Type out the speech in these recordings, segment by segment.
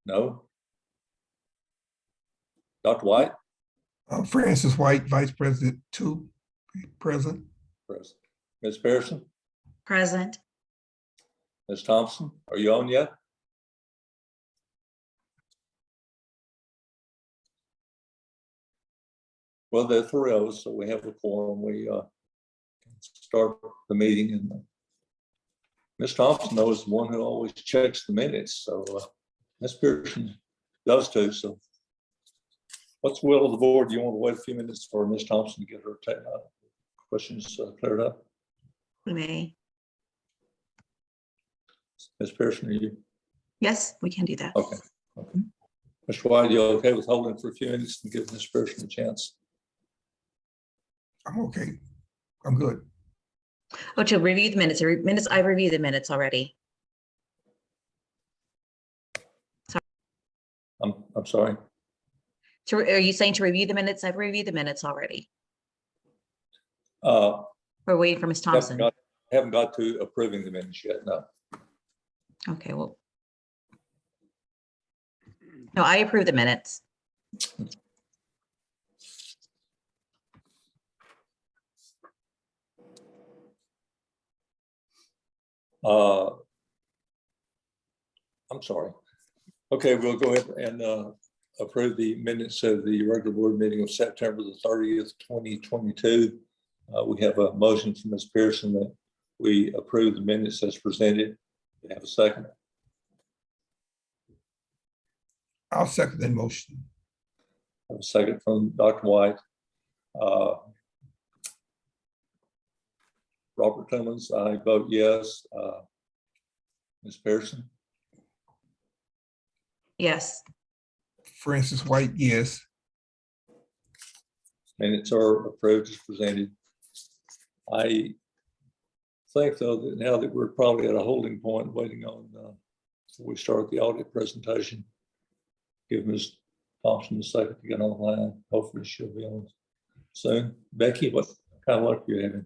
No. Dr. White? Francis White, Vice President 2, present. Present. Ms. Pearson? Present. Ms. Thompson, are you on yet? Well, there are three of us, so we have a quorum. We start the meeting, and Ms. Thompson knows the one who always checks the minutes, so Ms. Pearson does too. So what's the will of the board? Do you want to wait a few minutes for Ms. Thompson to get her questions cleared up? We may. Ms. Pearson, are you? Yes, we can do that. Okay. Okay. Mr. White, are you okay with holding for a few minutes and give Ms. Pearson a chance? I'm okay. I'm good. Oh, to review the minutes. I reviewed the minutes already. I'm sorry. Are you saying to review the minutes? I've reviewed the minutes already. We're We're waiting for Ms. Thompson. Haven't got to approving the minutes yet. No. Okay, well. No, I approve the minutes. I'm sorry. Okay, we'll go ahead and approve the minutes of the regular board meeting of September the 30th, 2022. We have a motion from Ms. Pearson that we approve the minutes as presented. We have a second. I'll second that motion. I have a second from Dr. White. Robert Clemens, I vote yes. Ms. Pearson? Yes. Francis White, yes. Minutes are approved as presented. I think, though, that now that we're probably at a holding point waiting on before we start the audit presentation, give Ms. Thompson a second to get online. Hopefully she'll be on soon. Becky, what kind of luck are you having?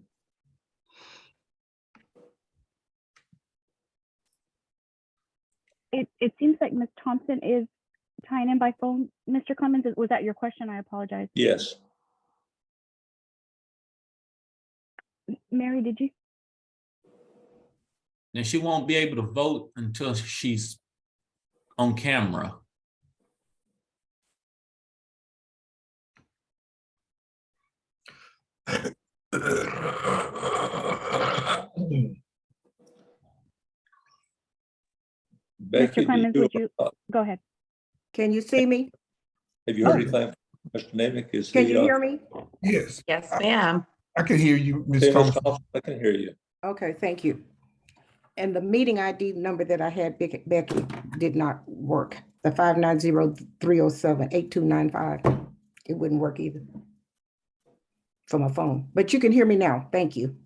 It seems like Ms. Thompson is tying in by phone. Mr. Clemens, was that your question? I apologize. Yes. Mary, did you? And she won't be able to vote until she's on camera. Becky, Mr. Clemens, would you go ahead? Can you see me? have you heard anything from Mr. Nemick? Is Can he, you hear me? Yes, Yes, ma'am. I can hear you, Ms. Ms. Thompson. Thompson, I can hear you. Okay, thank you. And the meeting ID number that I had, Becky, did not work. The 590-307-8295. It wouldn't work either from a phone, but you can hear me now. Thank you.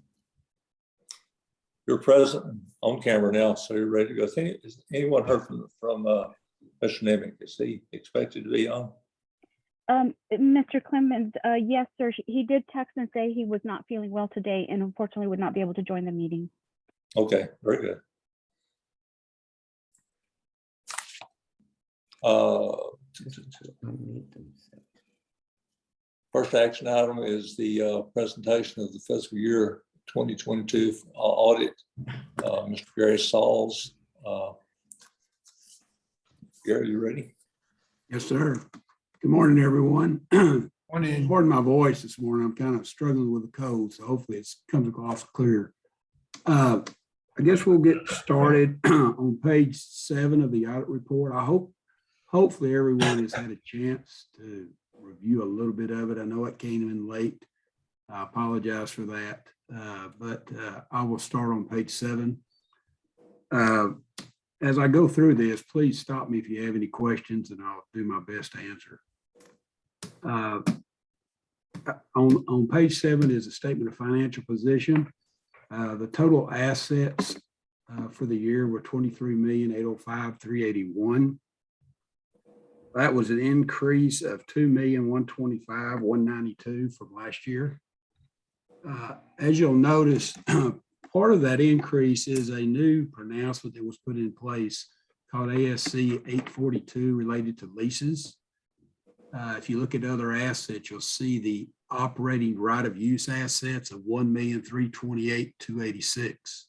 You're present and on camera now, so you're ready to go. Has anyone heard from Mr. Nemick? Is he expected to be on? Mr. Clemens, yes, sir. He did text and say he was not feeling well today and unfortunately would not be able to join the meeting. Okay, very good. First action item is the presentation of the fiscal year 2022 audit. Mr. Gary Sauls. Gary, you ready? Yes, sir. Good morning, everyone. Morning. Pardon my voice this morning. I'm kind of struggling with a cold, so hopefully it comes across clear. I guess we'll get started on page 7 of the audit report. Hopefully everyone has had a chance to review a little bit of it. I know it came in late. I apologize for that, but I will start on page 7. As I go through this, please stop me if you have any questions and I'll do my best to answer. On page 7 is a statement of financial position. The total assets for the year were $23,805,381. That was an increase of $2,125,192 from last year. As you'll notice, part of that increase is a new pronouncement that was put in place called ASC 842 related to leases. If you look at other assets, you'll see the operating right of use assets of 1,328,286.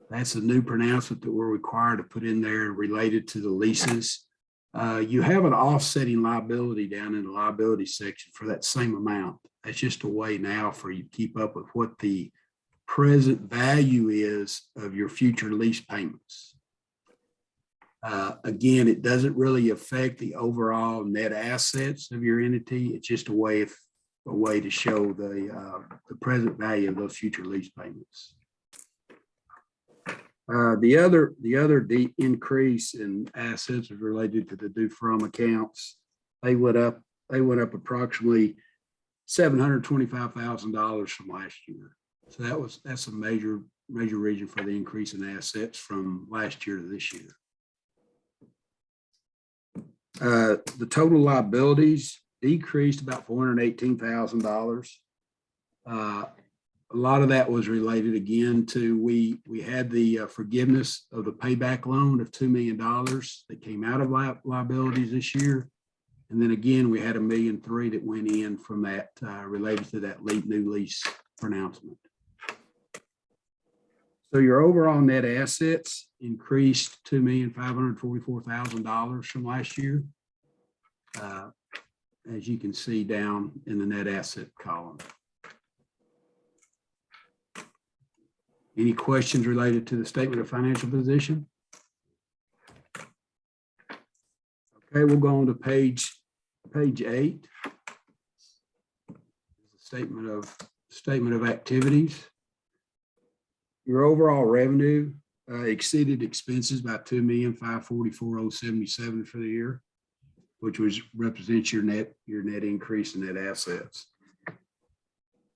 That's a new pronouncement that we're required to put in there related to the leases. You have an offsetting liability down in the liability section for that same amount. That's just a way now for you to keep up with what the present value is of your future lease payments. Again, it doesn't really affect the overall net assets of your entity. It's just a way to show the present value of those future lease payments. The other increase in assets is related to the due from accounts. They went up approximately $725,000 from last year. So that's a major reason for the increase in assets from last year to this year. The total liabilities decreased about $418,000. A lot of that was related again to we had the forgiveness of the payback loan of $2 million that came out of liabilities this year. And then again, we had $1.3 million that went in from that related to that new lease pronouncement. So your overall net assets increased $2,544,000 from last year. As you can see down in the net asset column. Any questions related to the statement of financial position? Okay, we'll go on to page 8. Statement of activities. Your overall revenue exceeded expenses by $2,544,077 for the year, which represents your net increase in net assets.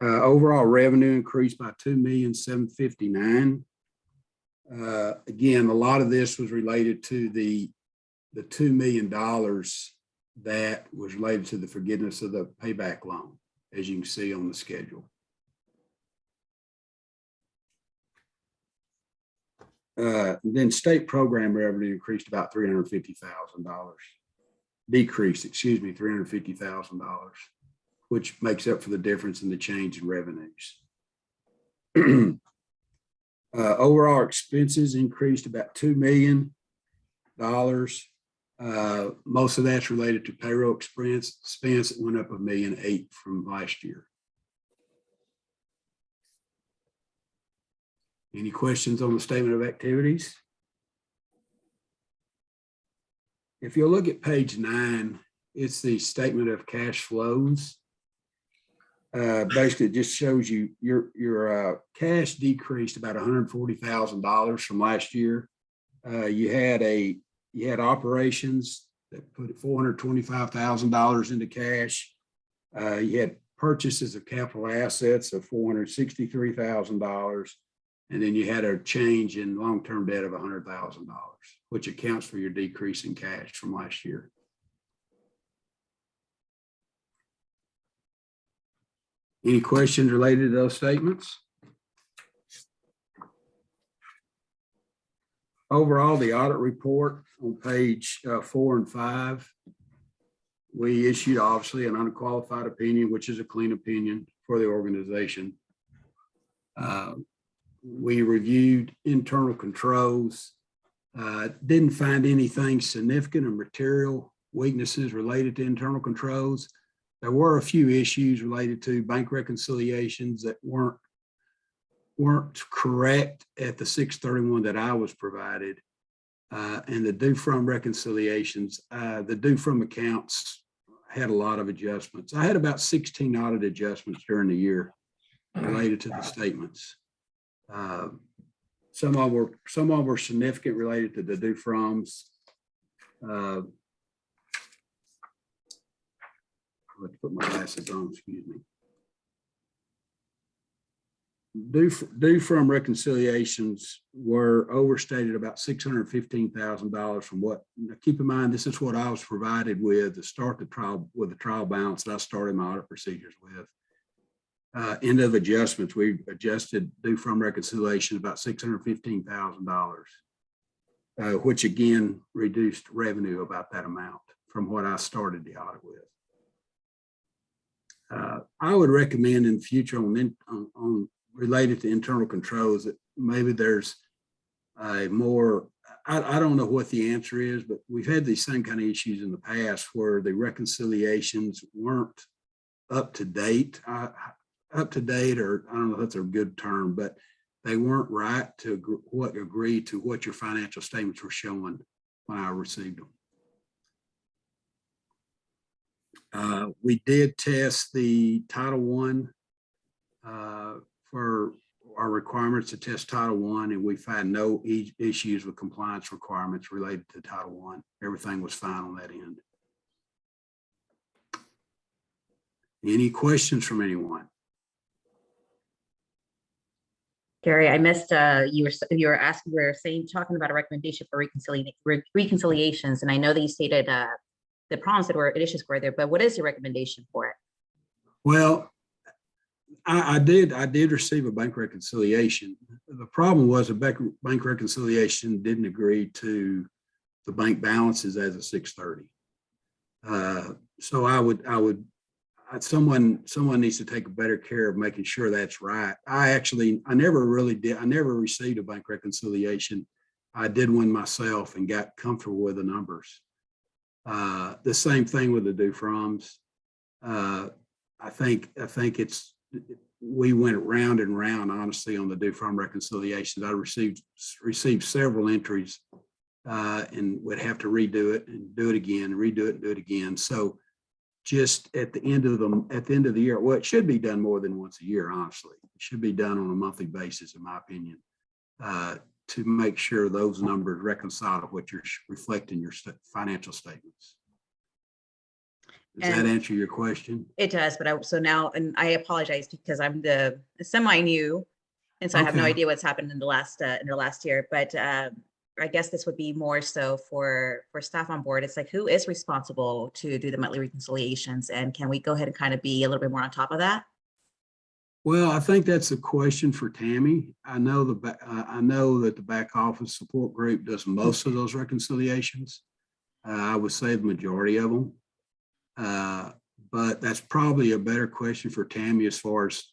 Overall revenue increased by $2,759,000. Again, a lot of this was related to the $2 million that was related to the forgiveness of the payback loan, as you can see on the schedule. Then state program revenue increased about $350,000. Decreased, $350,000, which makes up for the difference in the change in revenues. Overall expenses increased about $2 million. Most of that's related to payroll expense that went up $1.8 million from last year. Any questions on the statement of activities? If you look at page 9, it's the statement of cash flows. Basically, it just shows you your cash decreased about $140,000 from last year. You had operations that put $425,000 into cash. You had purchases of capital assets of $463,000. And then you had a change in long-term debt of $100,000, which accounts for your decrease in cash from last year. Any questions related to those statements? Overall, the audit report on page 4 and 5, we issued obviously an unqualified opinion, which is a clean opinion for the organization. We reviewed internal controls, didn't find anything significant or material weaknesses related to internal controls. There were a few issues related to bank reconciliations that weren't correct at the 6/31 that I was provided. And the due from reconciliations, the due from accounts had a lot of adjustments. I had about 16 audit adjustments during the year related to the statements. Some of them were significant related to the due froms. Let's put my glasses on, excuse me. Due from reconciliations were overstated about $615,000 from what, keep in mind, this is what I was provided with to start the trial, with the trial balance that I started my audit procedures with. End of adjustments, we adjusted due from reconciliation about $615,000. which again reduced revenue about that amount from what I started the audit with. I would recommend in the future on related to internal controls that maybe there's a more, I don't know what the answer is, but we've had these same kind of issues in the past where the reconciliations weren't up to date, or I don't know if that's a good term, but they weren't right to agree to what your financial statements were showing when I received them. We did test the Title I for our requirements to test Title I, and we found no issues with compliance requirements related to Title I. Everything was fine on that end. Any questions from anyone? Gary, I missed, you were asking, talking about a recommendation for reconciliations, and I know that you stated the problems that were issues were there, but what is your recommendation for it? Well, I did receive a bank reconciliation. The problem was a bank reconciliation didn't agree to the bank balances as of 6/30. So someone needs to take better care of making sure that's right. I never received a bank reconciliation. I did one myself and got comfortable with the numbers. The same thing with the due froms. I think we went round and round, honestly, on the due from reconciliations. I received several entries and would have to redo it and do it again, redo it and do it again. So just at the end of the year, well, it should be done more than once a year, honestly. It should be done on a monthly basis, in my opinion, to make sure those numbers reconcile to what you're reflecting your financial statements. Does that answer your question? It does, but I apologize because I'm the semi-new, and so I have no Okay. idea what's happened in the last year, but I guess this would be more so for staff on board. It's like, who is responsible to do the monthly reconciliations, and can we go ahead and kind of be a little bit more on top of that? Well, I think that's a question for Tammy. I know that the back office support group does most of those reconciliations. I would say the majority of them. But that's probably a better question for Tammy as far as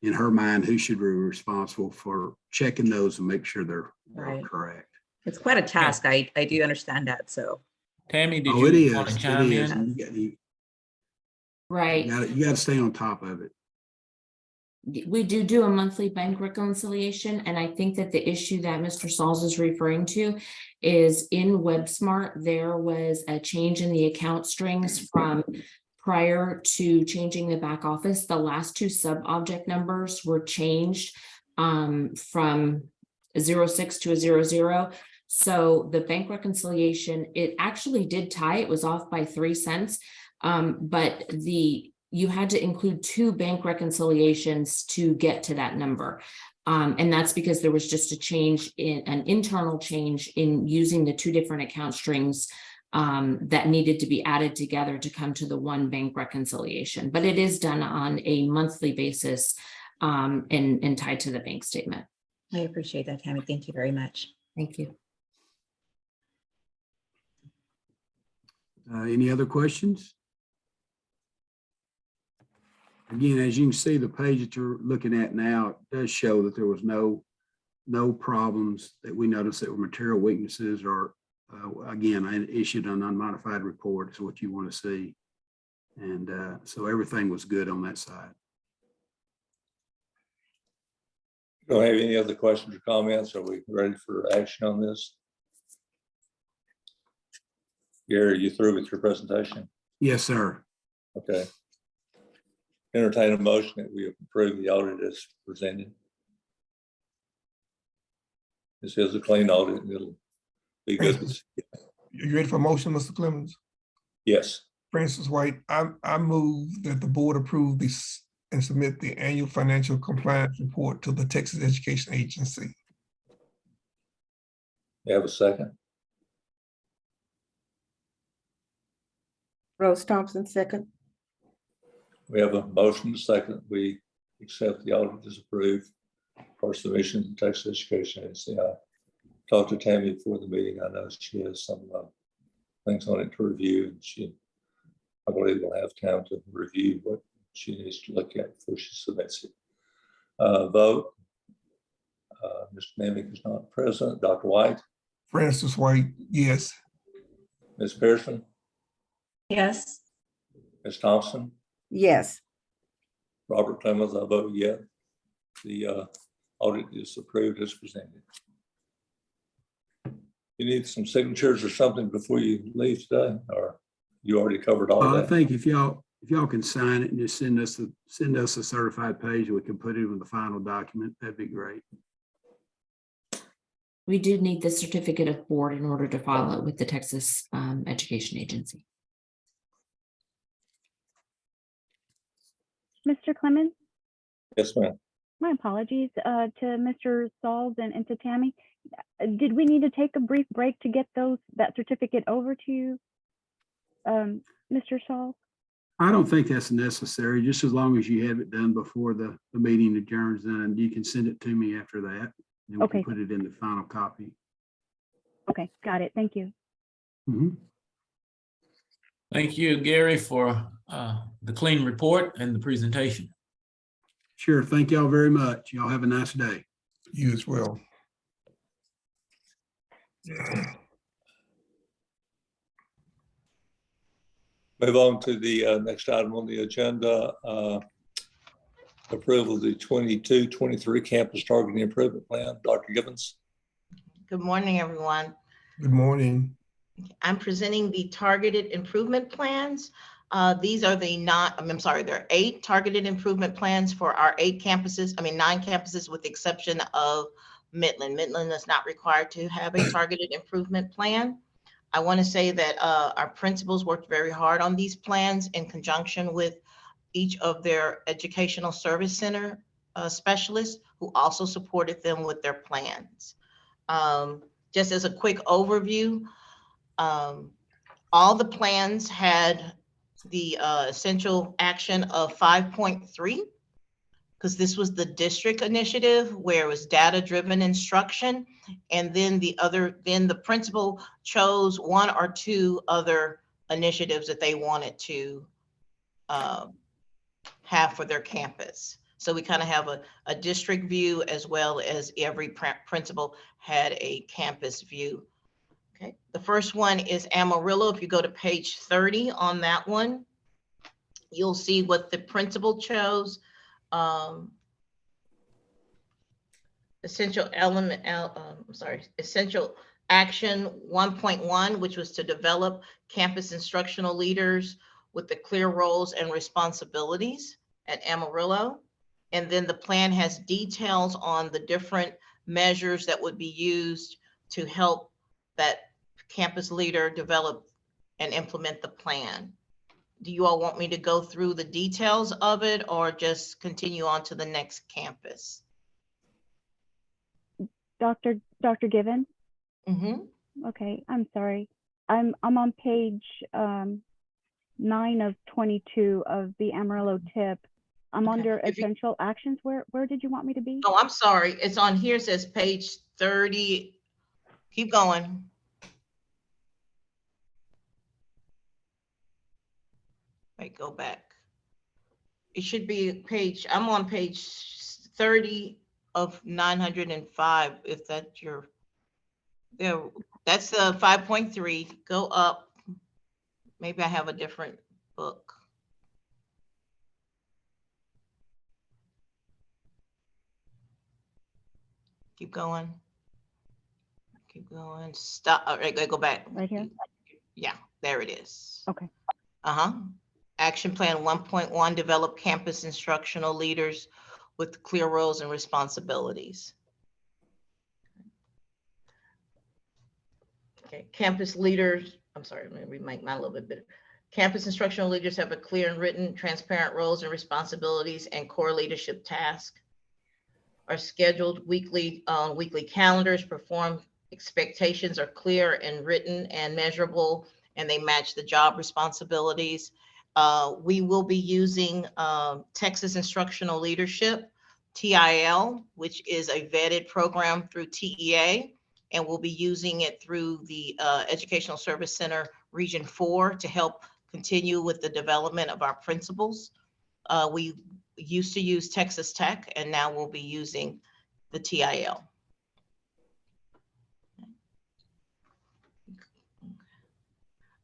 in her mind, who should be responsible for checking those and make sure they're Right. correct. It's quite a task. I do understand that. So Tammy, did Oh, it you is. want to It chime is. in? You Right. got to stay on top of it. We do a monthly bank reconciliation, and I think that the issue that Mr. Sauls is referring to is in WebSmart, there was a change in the account strings from prior to changing the back office. The last two sub-object numbers were changed from 06 to a 00. So the bank reconciliation, it actually did tie, it was off by 3 cents, but you had to include 2 bank reconciliations to get to that number. And that's because there was just an internal change in using the 2 different account strings that needed to be added together to come to the one bank reconciliation. But it is done on a monthly basis and tied to the bank statement. I appreciate that, Tammy. Thank you very much. Thank you. Any other questions? Again, as you can see, the page that you're looking at now does show that there was no problems that we noticed that were material weaknesses or, again, I issued an unmodified report is what you want to see. And so everything was good on that side. Don't have any other questions or comments? Are we ready for action on this? Gary, are you through with your presentation? Yes, sir. Okay. Entertain a motion that we approve the audit as presented. This is a clean audit and it'll be good. You ready for a motion, Mr. Clemens? Yes, Francis White, I move that the board approve this and submit the annual financial compliance report to the Texas Education Agency. you have a second. Rose Thompson, second. We have a motion, second. We accept the audit as approved for submission to Texas Education Agency. talked to Tammy before the meeting. I know she has some things on it to review, and I believe, will have time to review what she needs to look at before she submits it. Vote. Mr. Nemec is not present. Dr. White, Francis White, yes. Ms. Pearson, Yes. Ms. Thompson, Yes, Robert Clemens, I vote yes. The audit is approved as presented. You need some signatures or something before you leave today, or you already covered all I that? think if y'all can sign it and just send us a certified page, we can put it in the final document. That'd be great. We do need the certificate of board in order to file it with the Texas Education Agency. Mr. Clemens, Yes, ma'am. my apologies to Mr. Sauls and to Tammy. Did we need to take a brief break to get that certificate over to you, Mr. Sauls? I don't think that's necessary, just as long as you have it done before the meeting adjourns, and you can send it to me after that. And we Okay. can put it in the final copy. Okay, got it. Thank you. Mhm. Thank you, Gary, for the clean report and the presentation. Sure. Thank y'all very much. Y'all have a nice day. You as well. Move on to the next item on the agenda. Approval of the 22-23 campus targeting improvement plan. Dr. Gibbons. Good morning, everyone. Good morning. I'm presenting the targeted improvement plans. These are there are 8 targeted improvement plans for our 9 campuses with the exception of Midland. Midland is not required to have a targeted improvement plan. I want to say that our principals worked very hard on these plans in conjunction with each of their educational service center specialists who also supported them with their plans. Just as a quick overview, all the plans had the essential action of 5.3, because this was the district initiative where it was data-driven instruction. And then the principal chose 1 or 2 other initiatives that they wanted to have for their campus. So we kind of have a district view as well as every principal had a campus view. Okay, the first one is Amarillo. If you go to page 30 on that one, you'll see what the principal chose. Essential action 1.1, which was to develop campus instructional leaders with the clear roles and responsibilities at Amarillo. And then the plan has details on the different measures that would be used to help that campus leader develop and implement the plan. Do you all want me to go through the details of it or just continue on to the next campus? Dr. Given? Mm-hmm. Okay, I'm sorry. I'm on page 9 of 22 of the Amarillo tip. I'm Okay. under essential actions. Where did you want me to be? Oh, I'm sorry. It's on here. It says page 30. Keep going. Wait, go back. It should be I'm on page 30 of 905, if that's your, there, that's the 5.3. Go up. Maybe I have a different book. Keep going. Keep going. Stop. All right, go back. Right here? Yeah, there it is. Okay. Action plan 1.1, develop campus instructional leaders with clear roles and responsibilities. Okay, campus leaders, I'm sorry, let me remake mine a little bit better. Campus instructional leaders have a clear and written, transparent roles and responsibilities and core leadership tasks. Are scheduled weekly on weekly calendars, perform expectations are clear and written and measurable, and they match the job responsibilities. We will be using Texas Instructional Leadership, TIL, which is a vetted program through TEA. and we'll be using it through the Educational Service Center Region 4 to help continue with the development of our principals. We used to use Texas Tech, and now we'll be using the TIL.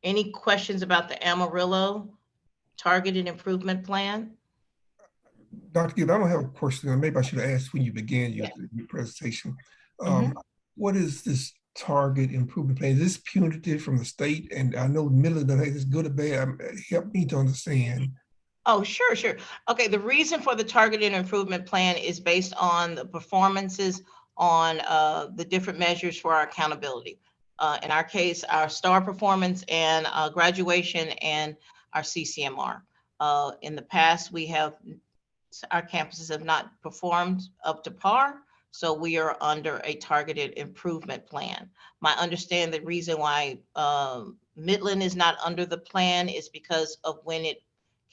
Any questions about the Amarillo Targeted Improvement Plan? Dr. Gibb, I don't have a question, and maybe I should have asked when you began your presentation. What is this target improvement plan? Is this punitive from the state? And I know Midland is good or bad. Help me to understand. Oh, sure. Okay, the reason for the targeted improvement plan is based on the performances on the different measures for our accountability. In our case, our STAR performance and graduation and our CCMR. In the past, our campuses have not performed up to par, so we are under a targeted improvement plan. My understanding, the reason why Midland is not under the plan is because of when it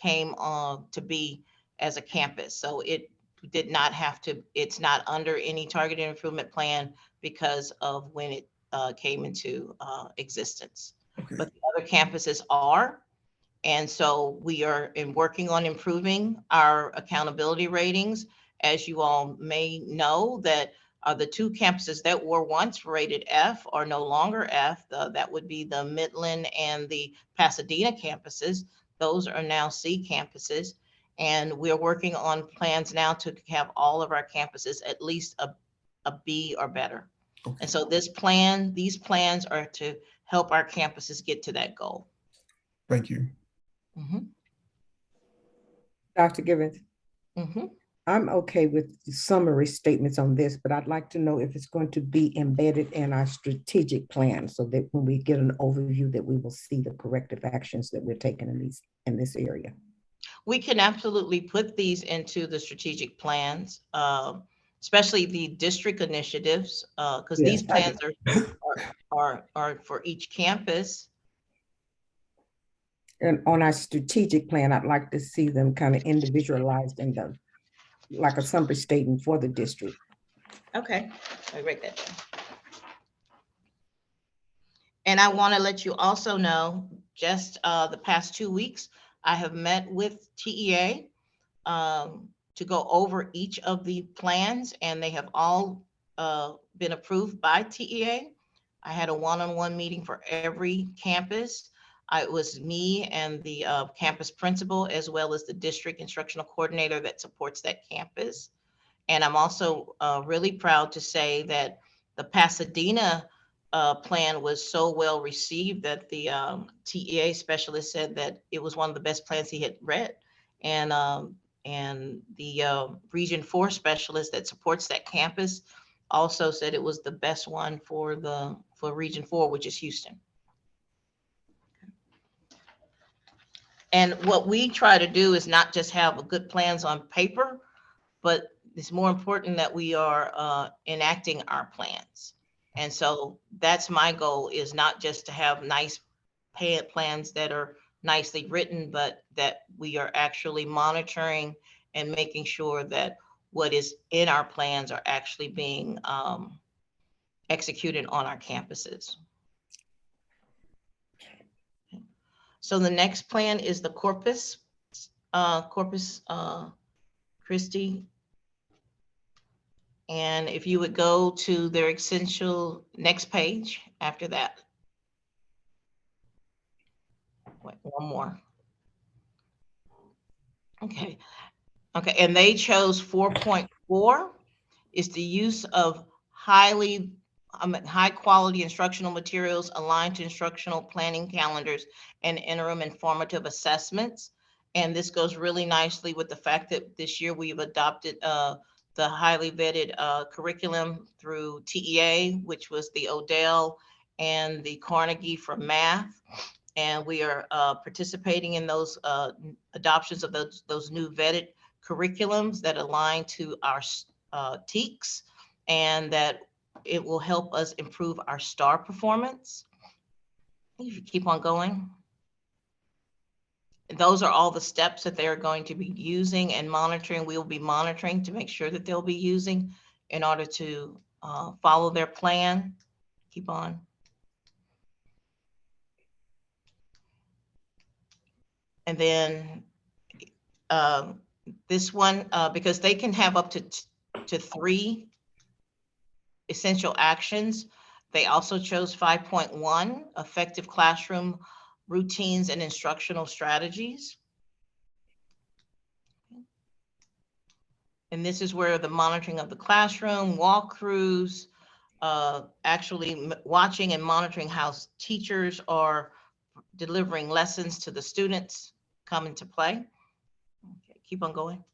came to be as a campus. So it did not have to, it's not under any targeted improvement plan because of when it came into existence. Okay. But the other campuses are. And so we are working on improving our accountability ratings. As you all may know, that the two campuses that were once rated F are no longer F. That would be the Midland and the Pasadena campuses. Those are now C campuses. And we're working on plans now to have all of our campuses at least a B or better. Okay. And so these plans are to help our campuses get to that goal. Thank you. Dr. Givens, Mm-hmm. I'm okay with the summary statements on this, but I'd like to know if it's going to be embedded in our strategic plan so that when we get an overview that we will see the corrective actions that we're taking in this area. We can absolutely put these into the strategic plans, especially the district initiatives, because these plans are for each campus. And on our strategic plan, I'd like to see them kind of individualized and like a summary statement for the district. Okay, I write that down. And I want to let you also know, just the past 2 weeks, I have met with TEA to go over each of the plans, and they have all been approved by TEA. I had a one-on-one meeting for every campus. It was me and the campus principal, as well as the district instructional coordinator that supports that campus. And I'm also really proud to say that the Pasadena plan was so well received that the TEA specialist said that it was one of the best plans he had read. And the Region 4 specialist that supports that campus also said it was the best one for Region 4, which is Houston. And what we try to do is not just have good plans on paper, but it's more important that we are enacting our plans. And so that's my goal, is not just to have nice plans that are nicely written, but that we are actually monitoring and making sure that what is in our plans are actually being executed on our campuses. So the next plan is the Corpus Christi. And if you would go to their essential next page after that. Wait, one more. Okay, and they chose 4.4 is the use of high quality instructional materials aligned to instructional planning calendars and interim and formative assessments. And this goes really nicely with the fact that this year we've adopted the highly vetted curriculum through TEA, which was the Odell and the Carnegie for math. And we are participating in those adoptions of those new vetted curriculums that align to our TEKS, and that it will help us improve our STAR performance. If you keep on going. Those are all the steps that they're going to be using and monitoring. We will be monitoring to make sure that they'll be using in order to follow their plan. Keep on. And then this one, because they can have up to 3 essential actions. They also chose 5.1, effective classroom routines and instructional strategies. And this is where the monitoring of the classroom, walkthroughs, actually watching and monitoring how teachers are delivering lessons to the students come into play. Okay, keep on going.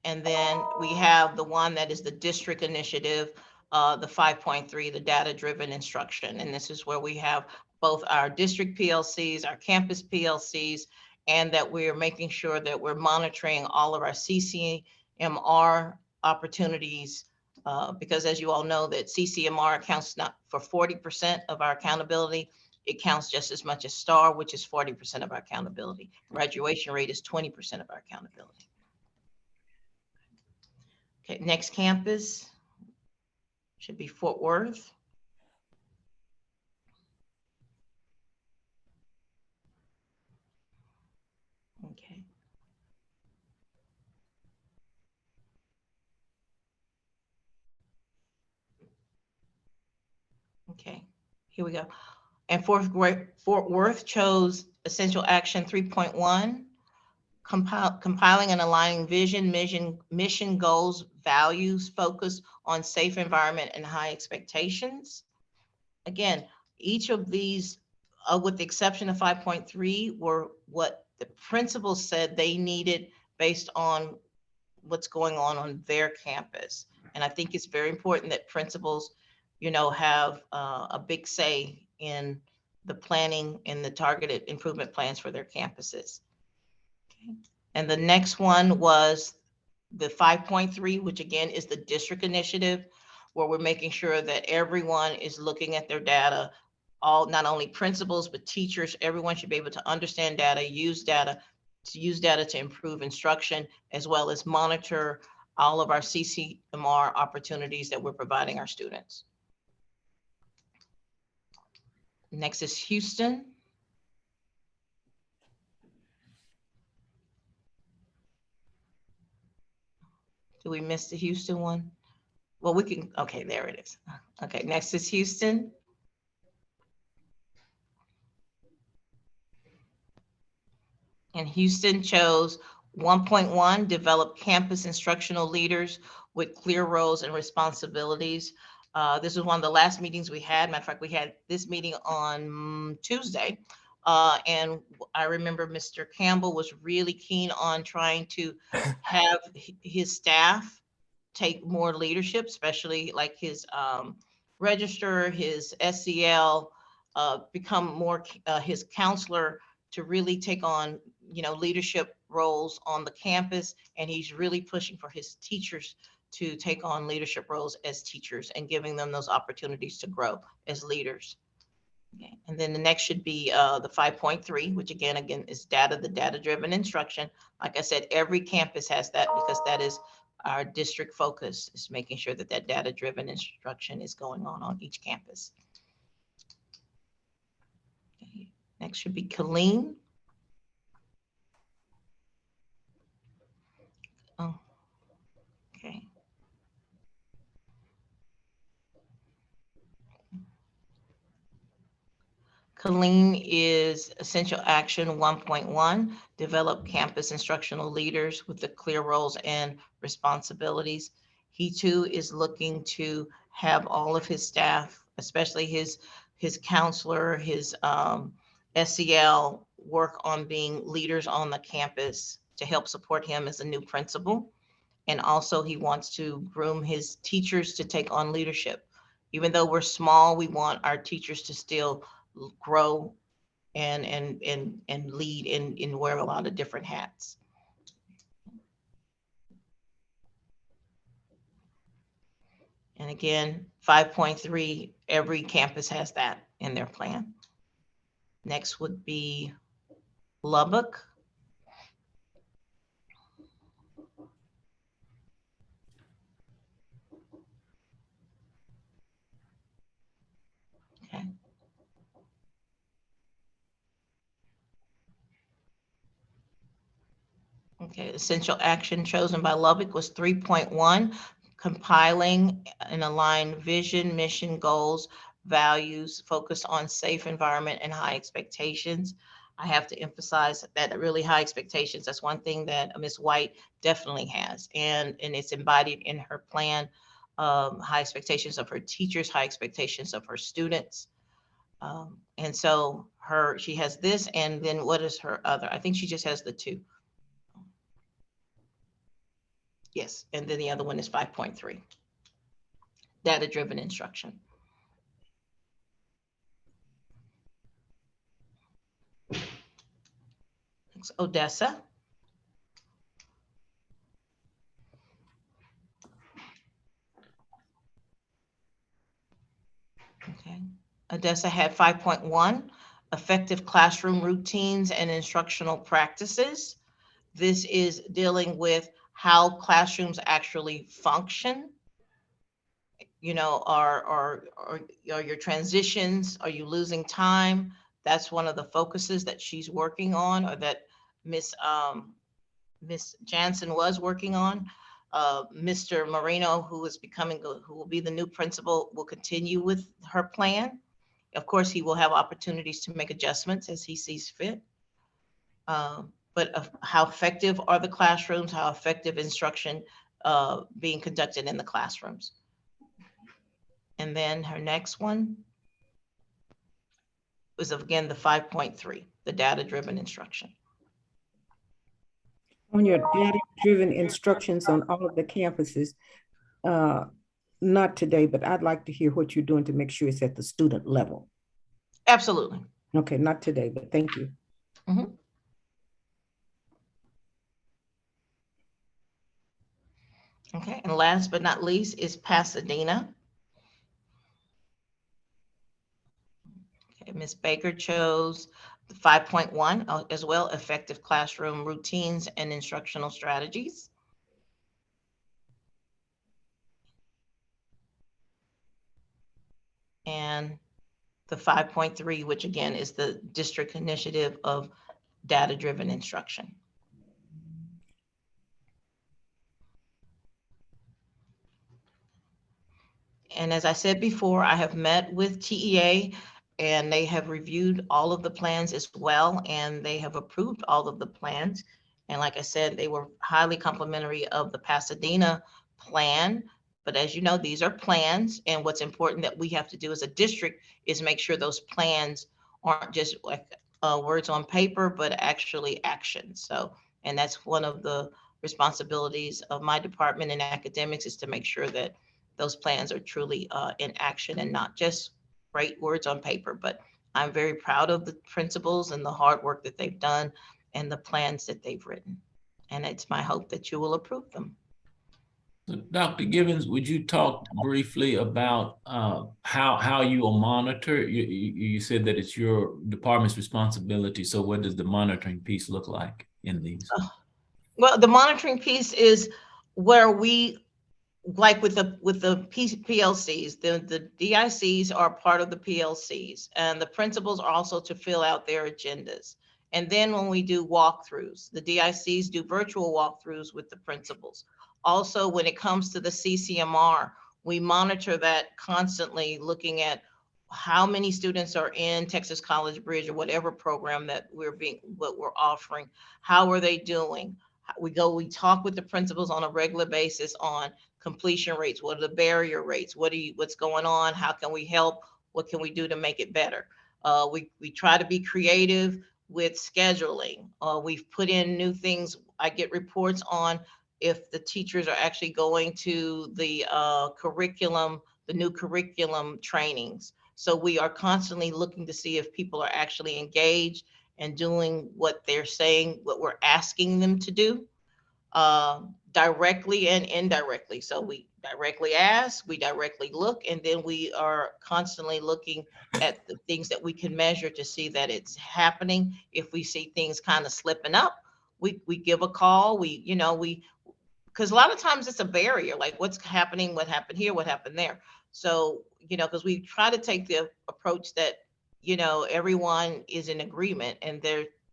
And then we have the one that is the district initiative, the 5.3, the data-driven instruction. And this is where we have both our district PLCs, our campus PLCs, and that we're making sure that we're monitoring all of our CCMR opportunities, because as you all know, that CCMR accounts not for 40% of our accountability. It counts just as much as STAR, which is 40% of our accountability. Graduation rate is 20% of our accountability. Okay, next campus should be Fort Worth. Okay. Okay, here we go. And Fort Worth chose Essential Action 3.1, compiling and aligning vision, mission goals, values, focus on safe environment and high expectations. Again, each of these, with the exception of 5.3, were what the principals said they needed based on what's going on their campus. And I think it's very important that principals, you know, have a big say in the planning and the targeted improvement plans for their campuses. Okay. And the next one was the 5.3, which again is the district initiative, where we're making sure that everyone is looking at their data, all, not only principals, but teachers. Everyone should be able to understand data, use data to improve instruction, as well as monitor all of our CCMR opportunities that we're providing our students. Next is Houston. Did we miss the Houston one? Well, we can, okay, there it is. Okay, next is Houston. And Houston chose 1.1, develop campus instructional leaders with clear roles and responsibilities. This was one of the last meetings we had. Matter of fact, we had this meeting on Tuesday. And I remember Mr. Campbell was really keen on trying to have his staff take more leadership, especially like his register, his SEL, become more his counselor, to really take on, you know, leadership roles on the campus. And he's really pushing for his teachers to take on leadership roles as teachers and giving them those opportunities to grow as leaders. Okay. And then the next should be the 5.3, which again is the data-driven instruction. Like I said, every campus has that, because that is our district focus, is making sure that that data-driven instruction is going on each campus. Okay. Next should be Killeen. Oh, okay. Killeen is Essential Action 1.1, develop campus instructional leaders with the clear roles and responsibilities. He too is looking to have all of his staff, especially his counselor, his SEL, work on being leaders on the campus to help support him as a new principal. And also he wants to groom his teachers to take on leadership. Even though we're small, we want our teachers to still grow and lead and wear a lot of different hats. And again, 5.3, every campus has that in their plan. Next would be Lubbock. Okay. Okay, essential action chosen by Lubbock was 3.1, compiling and align vision, mission, goals, values, focus on safe environment and high expectations. I have to emphasize that really high expectations, that's one thing that Ms. White definitely has, and it's embodied in her plan. High expectations of her teachers, high expectations of her students. And so she has this, and then what is her other? I think she just has the two. Yes, and then the other one is 5.3, data-driven instruction. Thanks, Odessa. Okay, Odessa had 5.1, effective classroom routines and instructional practices. This is dealing with how classrooms actually function. You know, are your transitions, are you losing time? That's one of the focuses that she's working on, or that Miss Jansen was working on. Mr. Marino, who will be the new principal, will continue with her plan. Of course, he will have opportunities to make adjustments as he sees fit. But of how effective are the classrooms, how effective instruction being conducted in the classrooms. And then her next one was, again, the 5.3, the data-driven instruction. On your data-driven instructions on all of the campuses, not today, but I'd like to hear what you're doing to make sure it's at the student level. Absolutely. Okay, not today, but thank you. Mm-hmm. Okay, and last but not least is Pasadena. Okay, Ms. Baker chose 5.1 as well, effective classroom routines and instructional strategies. And the 5.3, which again is the district initiative of data-driven instruction. And as I said before, I have met with TEA and they have reviewed all of the plans as well, and they have approved all of the plans. And like I said, they were highly complimentary of the Pasadena plan. But as you know, these are plans, and what's important that we have to do as a district is make sure those plans aren't just like words on paper, but actually action. So, and that's one of the responsibilities of my department in academics, is to make sure that those plans are truly in action and not just great words on paper. But I'm very proud of the principals and the hard work that they've done and the plans that they've written. And it's my hope that you will approve them. So, Dr. Gibbons, would you talk briefly about how you will monitor? You said that it's your department's responsibility. So what does the monitoring piece look like in these? Well, the monitoring piece is where we, like with the PLCs, the DICs are part of the PLCs, and the principals are also to fill out their agendas. And then when we do walkthroughs, the DICs do virtual walkthroughs with the principals. Also, when it comes to the CCMR, we monitor that constantly, looking at how many students are in Texas College Bridge or whatever program that we're offering. How are they doing? We talk with the principals on a regular basis on completion rates. What are the barrier rates? What's going on? How can we help? What can we do to make it better? We try to be creative with scheduling. We've put in new things. I get reports on if the teachers are actually going to the curriculum, the new curriculum trainings. So we are constantly looking to see if people are actually engaged and doing what they're saying, what we're asking them to do, directly and indirectly. So we directly ask, we directly look, and then we are constantly looking at the things that we can measure to see that it's happening. If we see things kind of slipping up, we give a call. Because a lot of times it's a barrier, like what's happening, what happened here, what happened there. So, because we try to take the approach that, everyone is in agreement and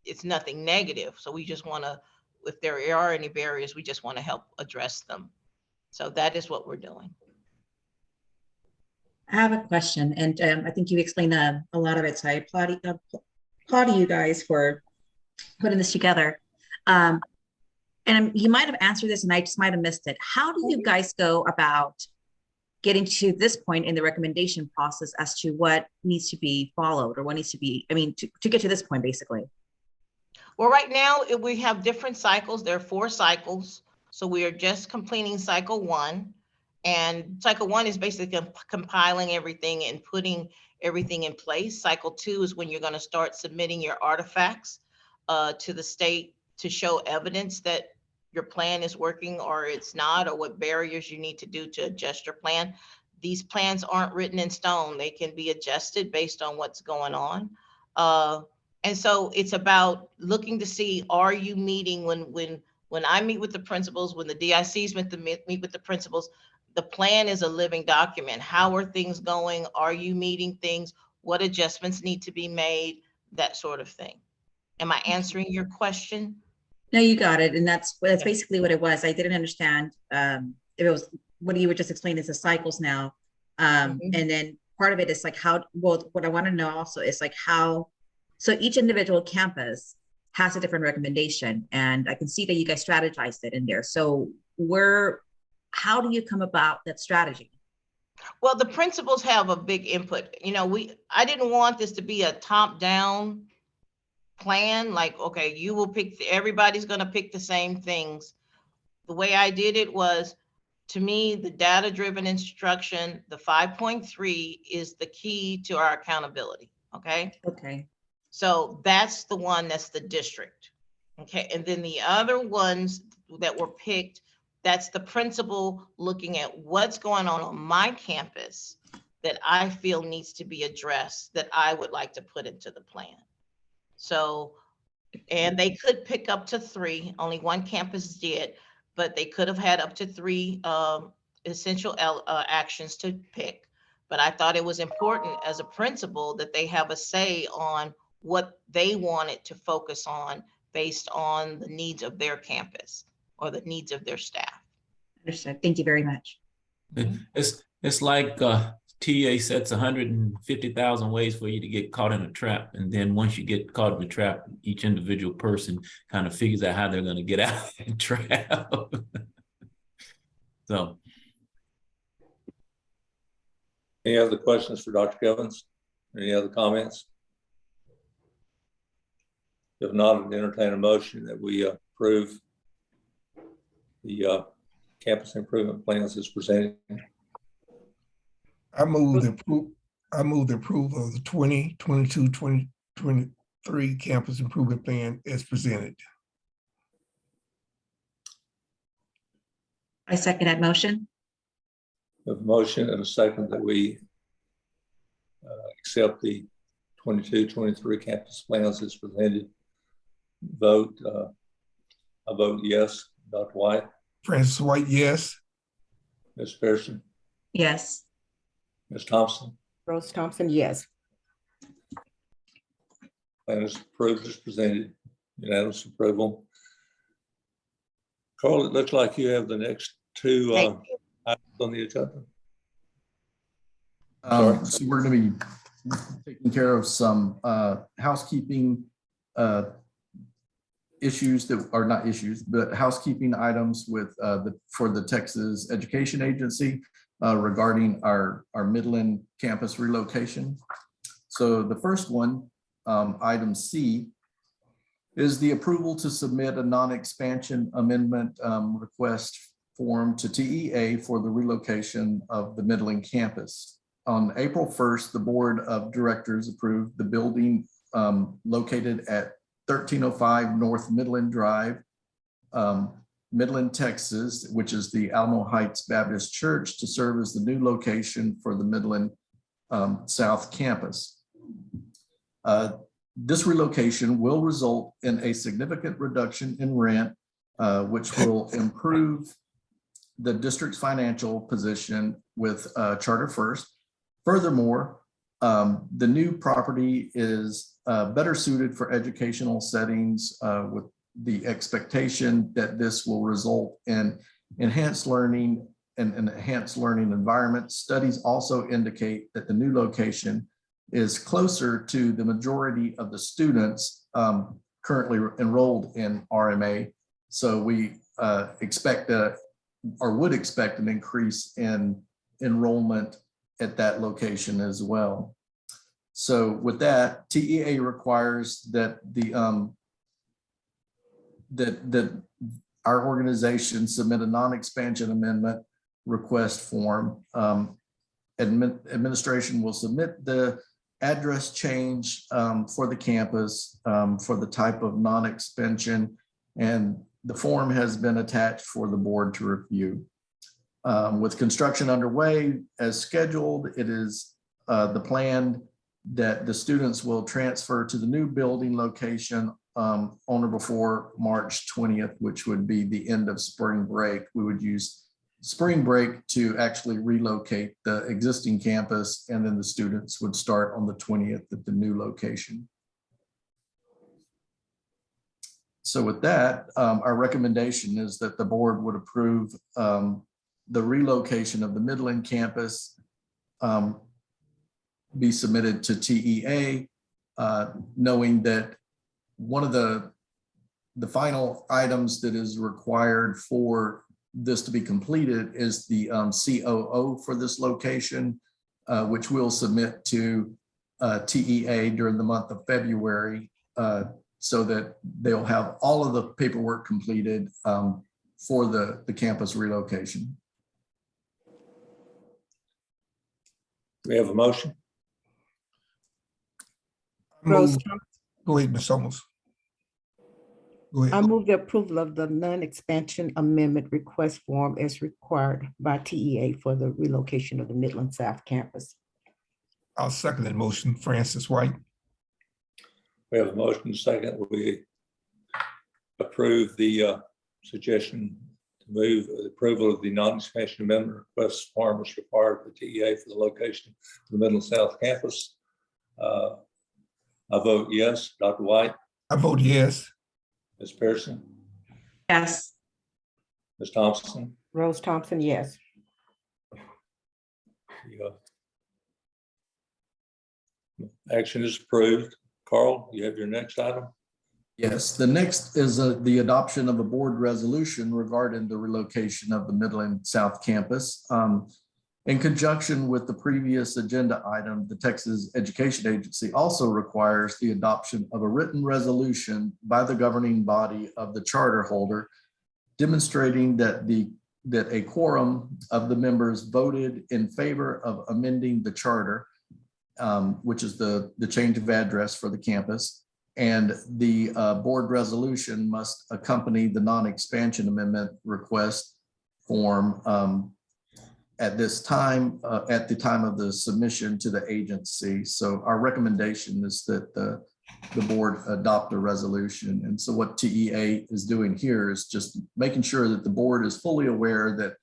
it's nothing negative. So we just want to, if there are any barriers, we just want to help address them. So that is what we're doing. I have a question, and I think you explained a lot of it, so I applaud you guys for putting this together. And you might have answered this and I just might have missed it. How do you guys go about getting to this point in the recommendation process as to what needs to be followed or what needs to be, to get to this point, basically? Well, right now we have different cycles. There are 4 cycles. So we are just completing cycle 1. And cycle 1 is basically compiling everything and putting everything in place. Cycle 2 is when you're going to start submitting your artifacts to the state to show evidence that your plan is working or it's not, or what barriers you need to do to adjust your plan. These plans aren't written in stone. They can be adjusted based on what's going on. And so it's about looking to see, are you meeting when I meet with the principals, when the DICs meet with the principals, the plan is a living document. How are things going? Are you meeting things? What adjustments need to be made? That sort of thing. Am I answering your question? No, you got it. And that's basically what it was. I didn't understand if it was what you were just explaining is the cycles now. And then part of it is like what I want to know also is like so each individual campus has a different recommendation. And I can see that you guys strategized it in there. So how do you come about that strategy? Well, the principals have a big input. I didn't want this to be a top-down plan, like, okay, you will pick, everybody's going to pick the same things. The way I did it was, to me, the data-driven instruction, the 5.3 is the key to our accountability. Okay. So that's the one that's the district. Okay. And then the other ones that were picked, that's the principal looking at what's going on my campus that I feel needs to be addressed, that I would like to put into the plan. So, and they could pick up to 3, only one campus did, but they could have had up to 3 essential actions to pick. But I thought it was important as a principal that they have a say on what they wanted to focus on based on the needs of their campus or the needs of their staff. Understood. Thank you very much. It's like TA sets 150,000 ways for you to get caught in a trap. And then once you get caught in the trap, each individual person kind of figures out how they're going to get out of the trap. So. Any other questions for Dr. Givens? Any other comments? If not, I'd entertain a motion that we approve the campus improvement plans as presented. I move the approval of the 2022-2023 campus improvement plan as presented. I second that motion. A motion and a second that we accept the 22-23 campus plans as presented. Vote. I vote yes. Dr. White. Francis White, yes. Ms. Pearson. Yes. Ms. Thompson. Rose Thompson, yes. Plan is approved as presented. Unanimous approval. Carl, it looks like you have the next 2 items on the agenda. So we're going to be taking care of some housekeeping issues that are not issues, but housekeeping items with for the Texas Education Agency regarding our Midland campus relocation. So the first one, item C, is the approval to submit a non-expansion amendment request form to TEA for the relocation of the Midland campus. On April 1st, the Board of Directors approved the building located at 1305 North Midland Drive, Midland, Texas, which is the Alamo Heights Baptist Church, to serve as the new location for the Midland South Campus. This relocation will result in a significant reduction in rent, which will improve the district's financial position with Charter First. Furthermore, the new property is better suited for educational settings with the expectation that this will result in enhanced learning and an enhanced learning environment. Studies also indicate that the new location is closer to the majority of the students currently enrolled in RMA. So we expect or would expect an increase in enrollment at that location as well. So with that, TEA requires that that our organization submit a non-expansion amendment request form. Administration will submit the address change for the campus for the type of non-expansion, and the form has been attached for the board to review. With construction underway as scheduled, it is the plan that the students will transfer to the new building location on or before March 20th, which would be the end of spring break. We would use spring break to actually relocate the existing campus, and then the students would start on the 20th at the new location. So with that, our recommendation is that the board would approve the relocation of the Midland campus be submitted to TEA, knowing that one of the final items that is required for this to be completed is the COO for this location, which we'll submit to TEA during the month of February, so that they'll have all of the paperwork completed for the campus relocation. Do we have a motion? Rose, Go ahead, Ms. Summers. Go I ahead. move the approval of the non-expansion amendment request form as required by TEA for the relocation of the Midland South campus. I'll second that motion. Francis White. We have a motion second. We approve the suggestion to move the approval of the non-expansion amendment request form as required for TEA for the location of the Midland South campus. I vote yes. Dr. White, I vote yes. Ms. Pearson, Yes. Ms. Thompson. Rose Thompson, yes. Action is approved. Carl, you have your next item? Yes, the next is the adoption of a board resolution regarding the relocation of the Midland South campus. In conjunction with the previous agenda item, the Texas Education Agency also requires the adoption of a written resolution by the governing body of the charter holder, demonstrating that a quorum of the members voted in favor of amending the charter, which is the change of address for the campus. And the board resolution must accompany the non-expansion amendment request form at this time, at the time of the submission to the agency. So our recommendation is that the board adopt a resolution. And so what TEA is doing here is just making sure that the board is fully aware that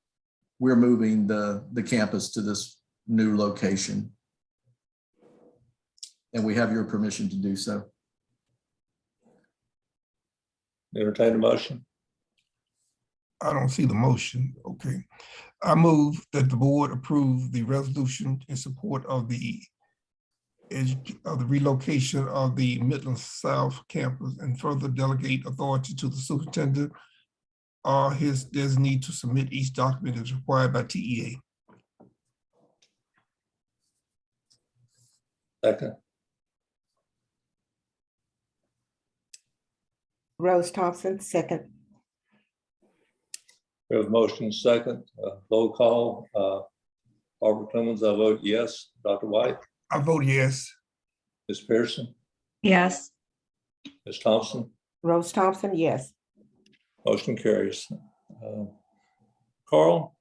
we're moving the campus to this new location. And we have your permission to do so. Entertain a motion. I don't see the motion. Okay. I move that the board approve the resolution in support of the relocation of the Midland South campus and further delegate authority to the superintendent or his designee to submit each document as required by TEA. Second. Rose Thompson, second. We have a motion second. Roll call. Barbara Clemens, I vote yes. Dr. White, I vote yes. Ms. Pearson, Yes. Ms. Thompson. Rose Thompson, yes. Motion carries. Carl,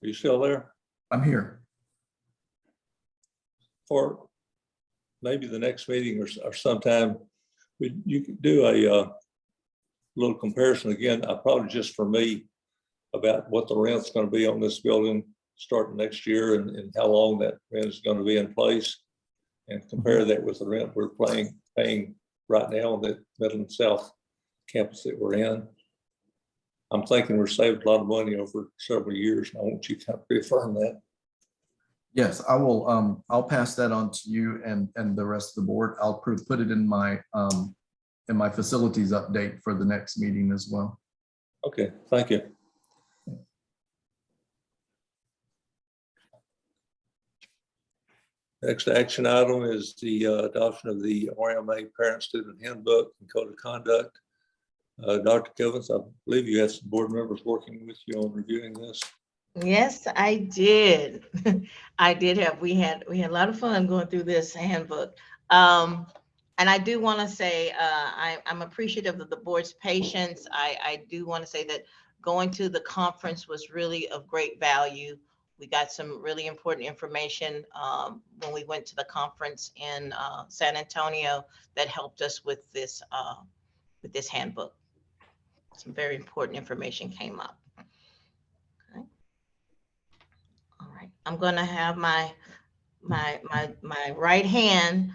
are you still there? I'm here. Or maybe the next meeting or sometime, you could do a little comparison again, probably just for me, about what the rent's going to be on this building starting next year and how long that rent is going to be in place, and compare that with the rent we're paying right now on the Midland South campus that we're in. I'm thinking we're saving a lot of money over several years, and I want you to kind of reaffirm that. Yes, I will. I'll pass that on to you and the rest of the board. I'll put it in my facilities update for the next meeting as well. Okay, thank you. Next action item is the adoption of the RMA Parent-Student Handbook and Code of Conduct. Dr. Givens, I believe you had some board members working with you on reviewing this. Yes, I did. I did have, we had a lot of fun going through this handbook. And I do want to say, I'm appreciative of the board's patience. I do want to say that going to the conference was really of great value. We got some really important information when we went to the conference in San Antonio that helped us with this handbook. Some very important information came up. Okay. All right, I'm gonna have my right hand,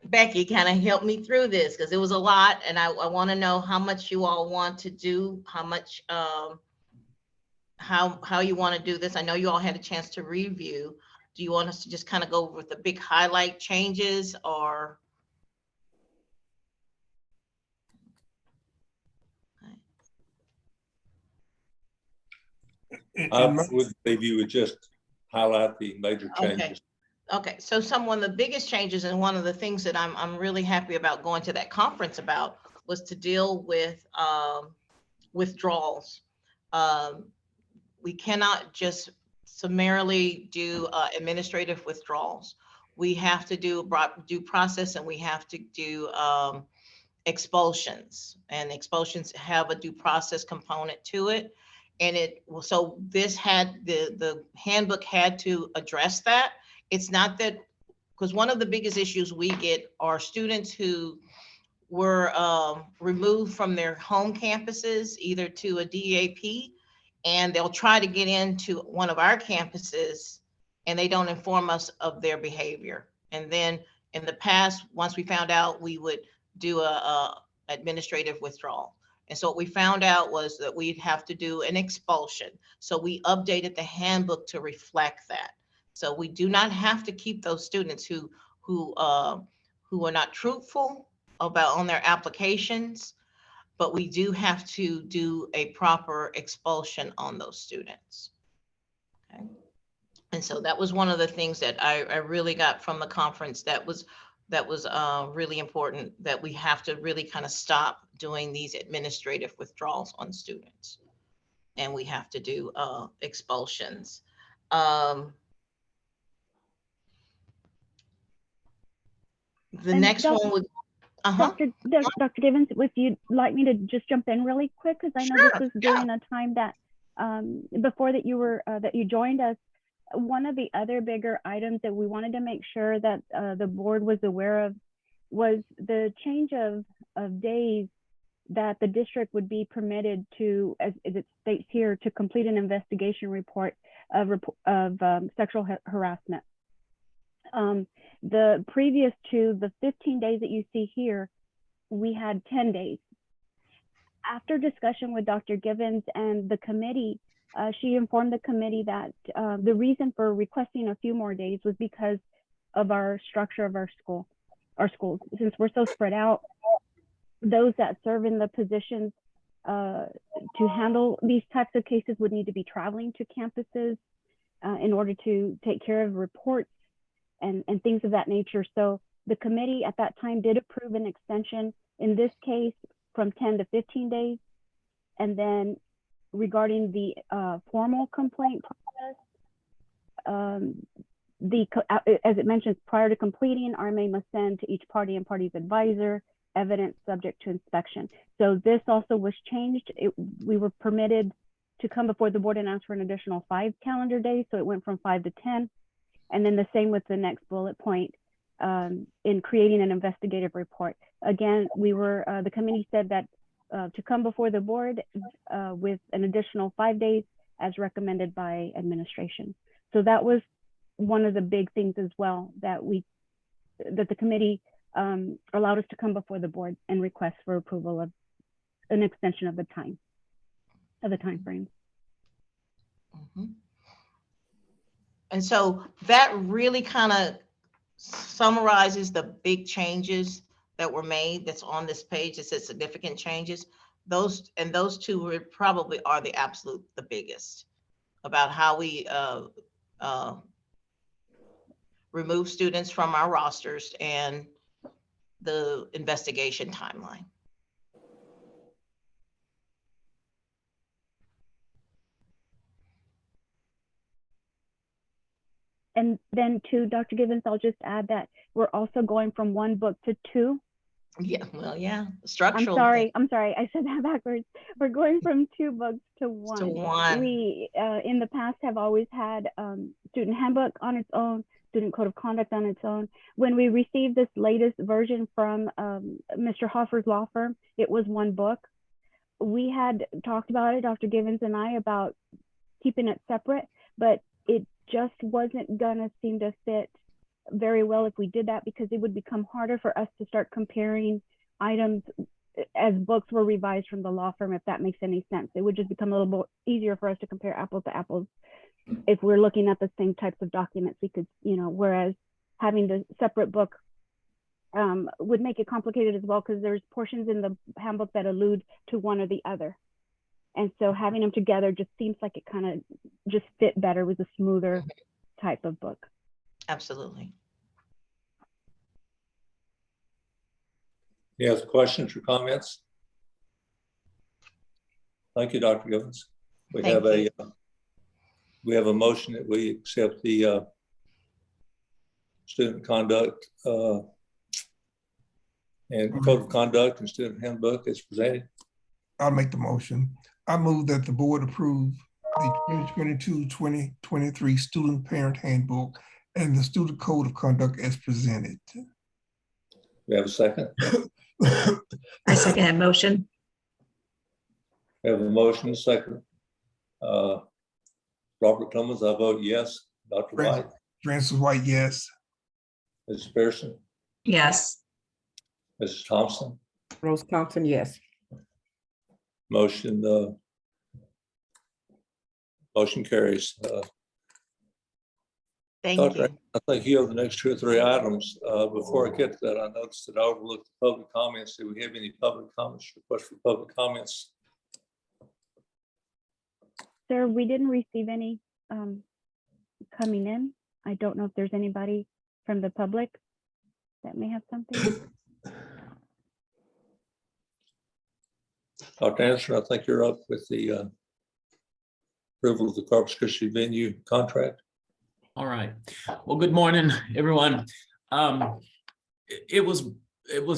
Becky, kind of help me through this because it was a lot, and I want to know how much you all want to do, how much how you want to do this. I know you all had a chance to review. Do you want us to just kind of go with the big highlight changes, or? I would maybe you would just highlight the major changes. Okay, so one of the biggest changes, and one of the things that I'm really happy about going to that conference about, was to deal with withdrawals. We cannot just summarily do administrative withdrawals. We have to do due process, and we have to do expulsions, and expulsions have a due process component to it. And so this had, the handbook had to address that. It's not that, because one of the biggest issues we get are students who were removed from their home campuses, either to a DAP, and they'll try to get into one of our campuses and they don't inform us of their behavior. And then in the past, once we found out, we would do a administrative withdrawal. And so what we found out was that we'd have to do an expulsion. So we updated the handbook to reflect that. So we do not have to keep those students who are not truthful on their applications, but we do have to do a proper expulsion on those students. Okay. And so that was one of the things that I really got from the conference that was really important, that we have to really kind of stop doing these administrative withdrawals on students. And we have to do expulsions. The next one would, Dr. Givens, if you'd like me to just jump in really quick, because I know this was during a time that before that you joined us. One of the other bigger items that we wanted to make sure that the board was aware of was the change of days that the district would be permitted to, as it states here, to complete an investigation report of sexual harassment. The previous to the 15 days that you see here, we had 10 days. After discussion with Dr. Givens and the committee, she informed the committee that the reason for requesting a few more days was because of our structure of our schools. Since we're so spread out, those that serve in the positions to handle these types of cases would need to be traveling to campuses in order to take care of reports and things of that nature. So the committee at that time did approve an extension, in this case, from 10 to 15 days. And then regarding the formal complaint process, as it mentions, prior to completing, RMA must send to each party and party's advisor evidence subject to inspection. So this also was changed. We were permitted to come before the board and ask for an additional 5 calendar days. So it went from 5 to 10. And then the same with the next bullet point in creating an investigative report. Again, the committee said that to come before the board with an additional 5 days as recommended by administration. So that was one of the big things as well that the committee allowed us to come before the board and request for approval of an extension of the time frame. Mhm. And so that really kind of summarizes the big changes that were made that's on this page. It says significant changes. Those two probably are the biggest about how we remove students from our rosters and the investigation timeline. And then to Dr. Givens, I'll just add that we're also going from 1 book to 2. Yeah, well, yeah, I'm structural. sorry, I said that backwards. We're going from 2 books to 1. To 1. We, in the past, have always had student handbook on its own, student code of conduct on its own. When we received this latest version from Mr. Hoffer's law firm, it was 1 book. We had talked about it, Dr. Givens and I, about keeping it separate, but it just wasn't gonna seem to fit very well if we did that, because it would become harder for us to start comparing items as books were revised from the law firm, if that makes any sense. It would just become a little more easier for us to compare apples to apples. If we're looking at the same types of documents, we could, whereas having the separate book would make it complicated as well, because there's portions in the handbook that allude to one or the other. And so having them together just seems like it kind of just fit better with a smoother type of book. Absolutely. Any other questions or comments? Thank you, Dr. Givens. We Thank have a motion that we accept the student conduct and code of conduct and student handbook as presented. I'll make the motion. I move that the board approve the 2022-2023 student parent handbook and the student code of conduct as presented. We have a second. I second that motion. We have a motion, a second. Robert Cummins, I vote yes. Dr. White, Francis White, yes. Mrs. Pearson, Yes. Mrs. Thompson, Rose Thompson, yes. motion carries. Thank Dr. you. I think you have the next 2 or 3 items. Before I get to that, I noticed that I overlooked the public comments. Do we have any public comments, requests for public comments? Sir, we didn't receive any coming in. I don't know if there's anybody from the public that may have something. Dr. Anderson, I think you're up with the approval of the Corpus Christi venue contract. All right. Well, good morning, everyone. It was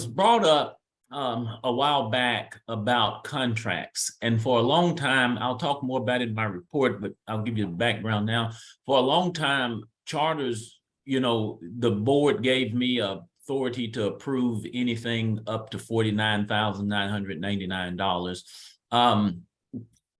brought up a while back about contracts, and for a long time, I'll talk more about it in my report, but I'll give you the background now. For a long time, charters, the board gave me authority to approve anything up to $49,999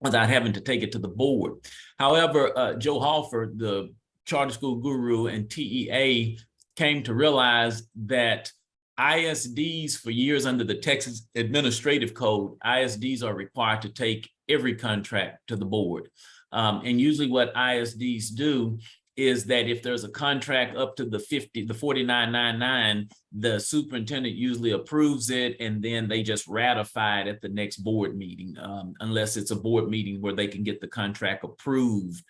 without having to take it to the board. However, Joe Hoffer, the charter school guru, and TEA came to realize that ISDs, for years under the Texas Administrative Code, ISDs are required to take every contract to the board. And usually what ISDs do is that if there's a contract up to the $49.99, the superintendent usually approves it, and then they just ratify it at the next board meeting, unless it's a board meeting where they can get the contract approved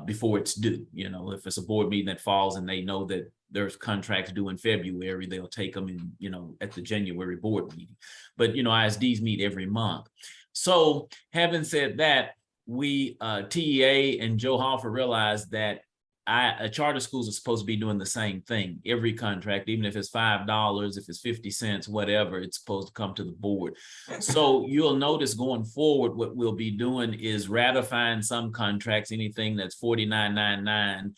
before it's due. If it's a board meeting that falls and they know that there's contracts due in February, they'll take them in, at the January board meeting. But, ISDs meet every month. So having said that, we, TEA and Joe Hoffer, realized that charter schools are supposed to be doing the same thing. Every contract, even if it's $5, if it's 50 cents, whatever, it's supposed to come to the board. So you'll notice going forward, what we'll be doing is ratifying some contracts, anything that's $49.99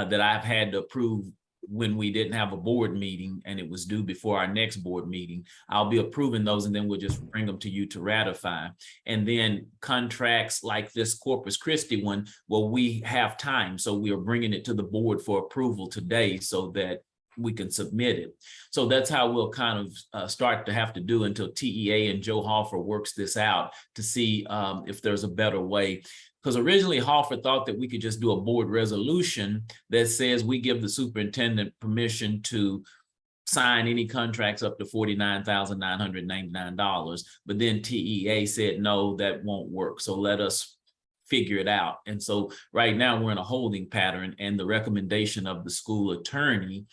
that I've had to approve when we didn't have a board meeting and it was due before our next board meeting. I'll be approving those and then we'll just bring them to you to ratify. And then contracts like this Corpus Christi one, well, we have time. So we are bringing it to the board for approval today so that we can submit it. So that's how we'll kind of start to have to do until TEA and Joe Hoffer works this out to see if there's a better way. Because originally Hoffer thought that we could just do a board resolution that says we give the superintendent permission to sign any contracts up to $49,999. But then TEA said, no, that won't work. So let us figure it out. And so right now we're in a holding pattern, and the recommendation of the school attorney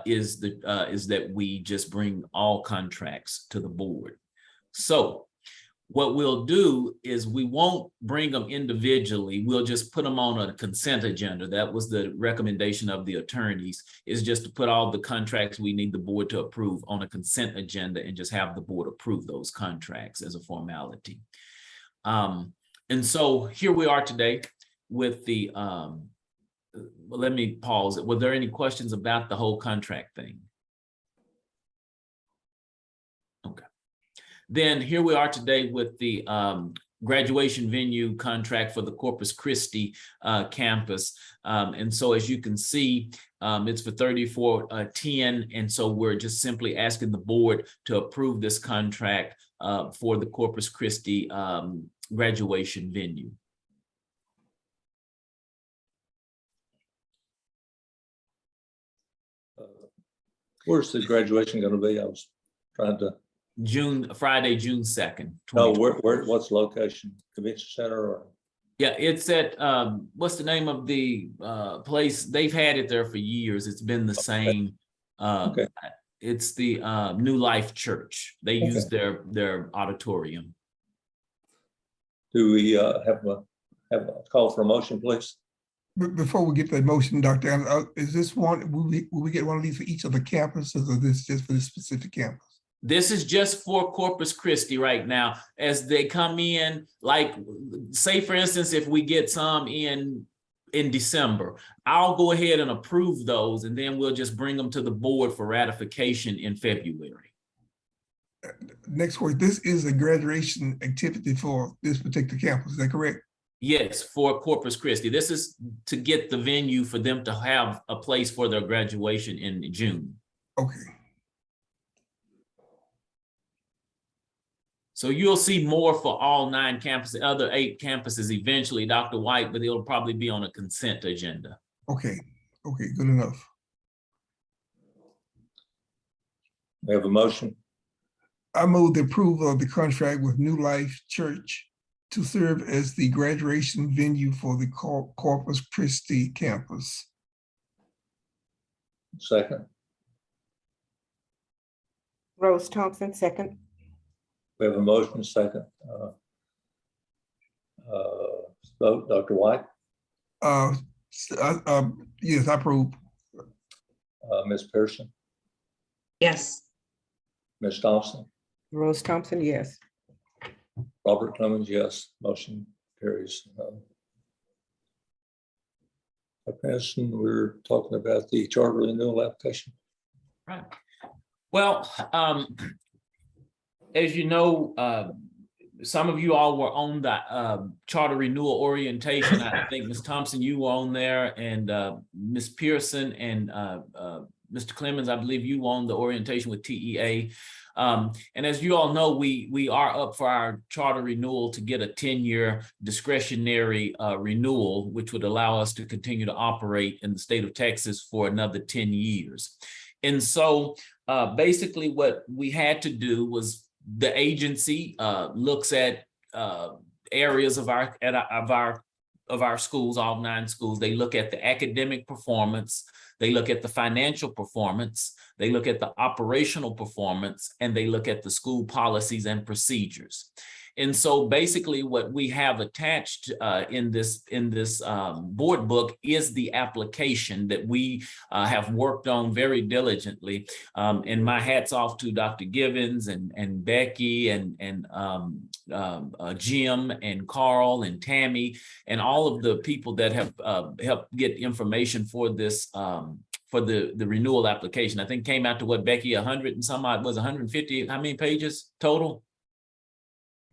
is that we just bring all contracts to the board. So what we'll do is we won't bring them individually. We'll just put them on a consent agenda. That was the recommendation of the attorneys, is just to put all the contracts we need the board to approve on a consent agenda and just have the board approve those contracts as a formality. And so here we are today with the, let me pause. Were there any questions about the whole contract thing? Okay. Then here we are today with the graduation venue contract for the Corpus Christi campus. And so as you can see, it's for $34.10. And so we're just simply asking the board to approve this contract for the Corpus Christi graduation venue. Where's the graduation going to be? I was trying to. Friday, June 2nd. No, what's the location? Convention Center or? Yeah, it's at, what's the name of the place? They've had it there for years. It's been the same. Okay. It's the New Life Church. They use their auditorium. Do we have a call for a motion, please? Before we get that motion, Dr. Allen, is this one, will we get one of these for each of the campuses, or this just for this specific campus? This is just for Corpus Christi right now. As they come in, like, say for instance, if we get some in December, I'll go ahead and approve those, and then we'll just bring them to the board for ratification in February. Next word, this is a graduation activity for this particular campus, is that correct? Yes, for Corpus Christi. This is to get the venue for them to have a place for their graduation in June. Okay. So you'll see more for all 9 campuses, other 8 campuses eventually, Dr. White, but it'll probably be on a consent agenda. Okay, okay, good enough. We have a motion. I move the approval of the contract with New Life Church to serve as the graduation venue for the Corpus Christi campus. Second. Rose Thompson, second. We have a motion, second. Vote, Dr. White. Yes, I approve. Ms. Pearson, Yes. Ms. Thompson, Rose Thompson, yes. Robert Clemens, yes. Motion carries. Pearson, we're talking about the charter renewal application. Right. Well, as you know, some of you all were on the charter renewal orientation. I think Ms. Thompson, you were on there, and Ms. Pearson and Mr. Clemens, I believe you were on the orientation with TEA. And as you all know, we are up for our charter renewal to get a 10-year discretionary renewal, which would allow us to continue to operate in the state of Texas for another 10 years. And so basically what we had to do was the agency looks at areas of our schools, all 9 schools. They look at the academic performance, they look at the financial performance, they look at the operational performance, and they look at the school policies and procedures. And so basically what we have attached in this board book is the application that we have worked on very diligently. And my hat's off to Dr. Givens and Becky and Jim and Carl and Tammy and all of the people that have helped get information for this for the renewal application. I think came out to what, Becky, 100 and some odd, was 150, how many pages total?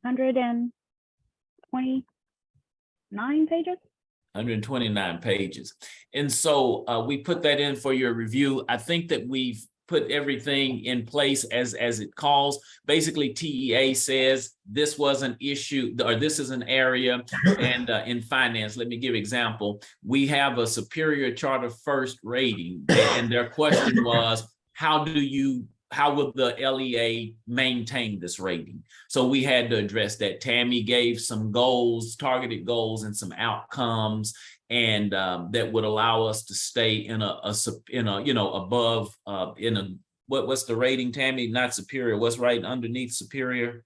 129 pages. 129 pages. And so we put that in for your review. I think that we've put everything in place as it calls. Basically, TEA says this was an issue, or this is an area, and in finance, let me give an example. We have a Superior Charter First rating, and their question was, how will the LEA maintain this rating? So we had to address that. Tammy gave some goals, targeted goals, and some outcomes, and that would allow us to stay in a above what's the rating, Tammy? Not superior. What's right underneath superior?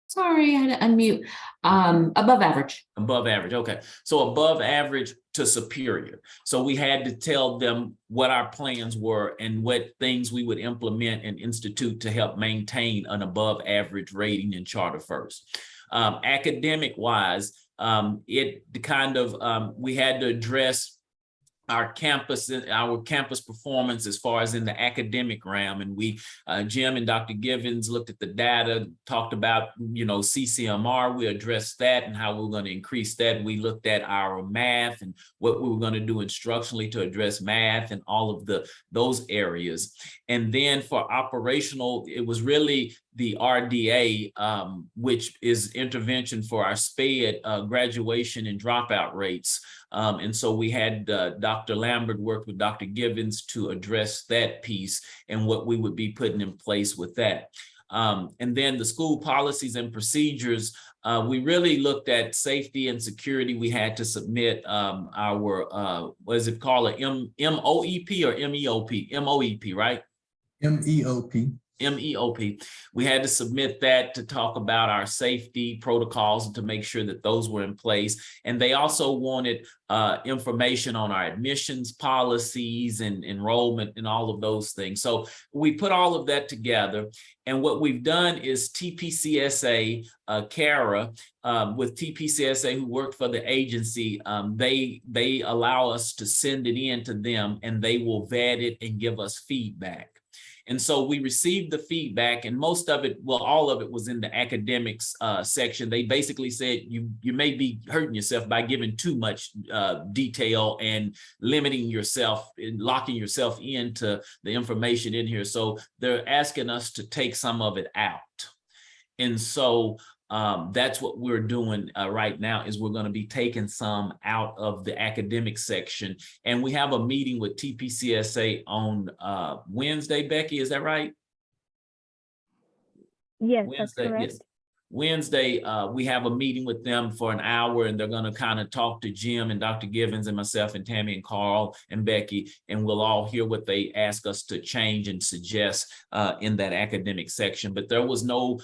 Sorry, I had to unmute. Above average. Above average. Okay. So above average to superior. So we had to tell them what our plans were and what things we would implement and institute to help maintain an above average rating in Charter First. Academic wise, we had to address our campus performance as far as in the academic realm. And Jim and Dr. Givens looked at the data, talked about, CCMR, we addressed that and how we were going to increase that. We looked at our math and what we were going to do instructionally to address math and all of those areas. And then for operational, it was really the RDA, which is intervention for our SPED graduation and dropout rates. And so we had Dr. Lambert work with Dr. Givens to address that piece and what we would be putting in place with that. And then the school policies and procedures, we really looked at safety and security. We had to submit our, what is it called, a MOEP or MEOP? MOEP, right? MEOP. MEOP. We had to submit that to talk about our safety protocols and to make sure that those were in place. And they also wanted information on our admissions policies and enrollment and all of those things. So we put all of that together. And what we've done is TPCSA, Kara, with TPCSA, who worked for the agency, they allow us to send it in to them and they will vet it and give us feedback. And so we received the feedback, and most of it, well, all of it was in the academics section. They basically said you may be hurting yourself by giving too much detail and limiting yourself and locking yourself into the information in here. So they're asking us to take some of it out. And so that's what we're doing right now, is we're going to be taking some out of the academic section. And we have a meeting with TPCSA on Wednesday, Becky, is that right? Yes, Wednesday, that's correct. yes. Wednesday, we have a meeting with them for an hour, and they're going to kind of talk to Jim and Dr. Givens and myself and Tammy and Carl and Becky, and we'll all hear what they ask us to change and suggest in that academic section. But there was no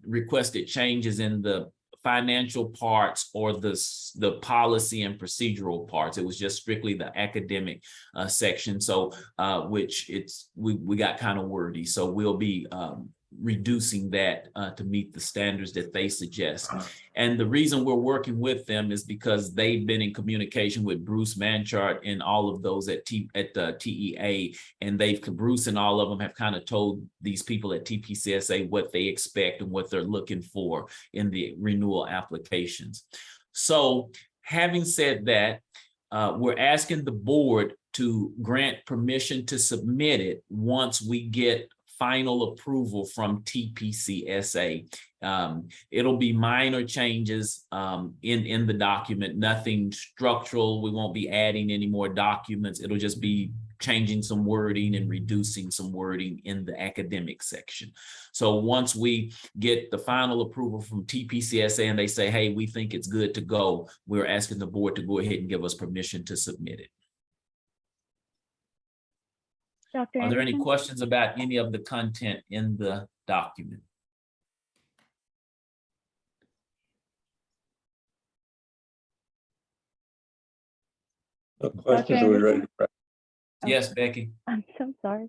requested changes in the financial parts or the policy and procedural parts. It was just strictly the academic section. So we got kind of wordy. So we'll be reducing that to meet the standards that they suggest. And the reason we're working with them is because they've been in communication with Bruce Manchart and all of those at TEA, and Bruce and all of them have kind of told these people at TPCSA what they expect and what they're looking for in the renewal applications. So having said that, we're asking the board to grant permission to submit it once we get final approval from TPCSA. It'll be minor changes in the document, nothing structural. We won't be adding any more documents. It'll just be changing some wording and reducing some wording in the academic section. So once we get the final approval from TPCSA and they say, hey, we think it's good to go, we're asking the board to go ahead and give us permission to submit it. Dr. Are there any Anderson? questions about any of the content in the document? No questions, are we ready? Yes, Becky. I'm so sorry.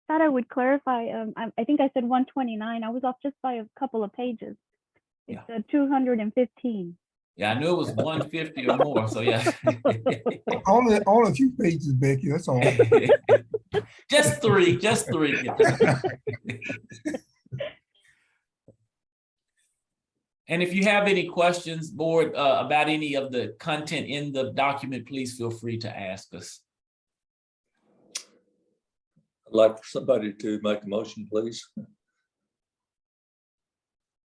Thought I would clarify. I think I said 129. I was off just by a couple of pages. It's 215. Yeah, I knew it was 150 or more, so yeah. On a few pages, Becky, that's all. Just three. And if you have any questions, board, about any of the content in the document, please feel free to ask us. I'd like for somebody to make a motion, please.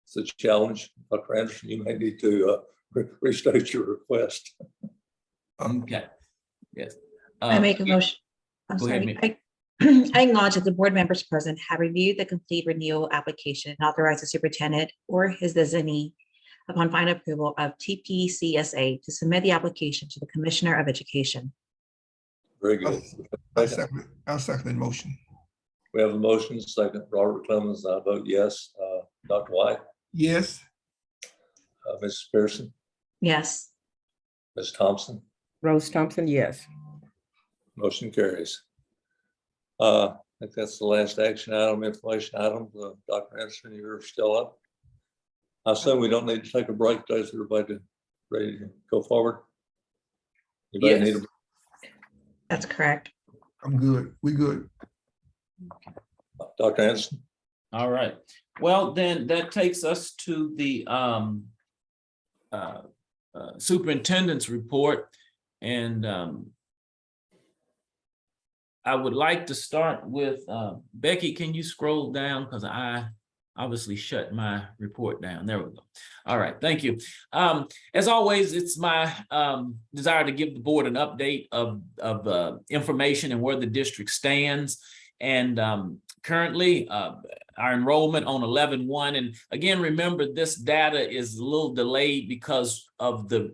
It's a challenge. Dr. Anderson, you may need to restate your request. Okay, yes. I make a motion. I'm Go ahead, sorry. I acknowledge that the board members present have reviewed the complete renewal application and authorize the superintendent or his designee upon final approval of TPCSA to submit the application to the Commissioner of Education. Very good. I'll second the motion. We have a motion, second, Robert Clemens, I vote yes. Dr. White, Yes. Mrs. Pearson, Yes. Ms. Thompson, Rose Thompson, yes. motion carries. I think that's the last action item, information item. Dr. Anderson, you're still up. I assume we don't need to take a break. Does everybody ready to go forward? Anybody need a That's correct. I'm good. We good. Dr. Anderson? All right. Well, then that takes us to the superintendent's report. And I would like to start with Becky. Can you scroll down? Because I obviously shut my report down. There we go. All right. Thank you. As always, it's my desire to give the board an update of information and where the district stands. And currently, our enrollment on 11-1. And again, remember, this data is a little delayed because of the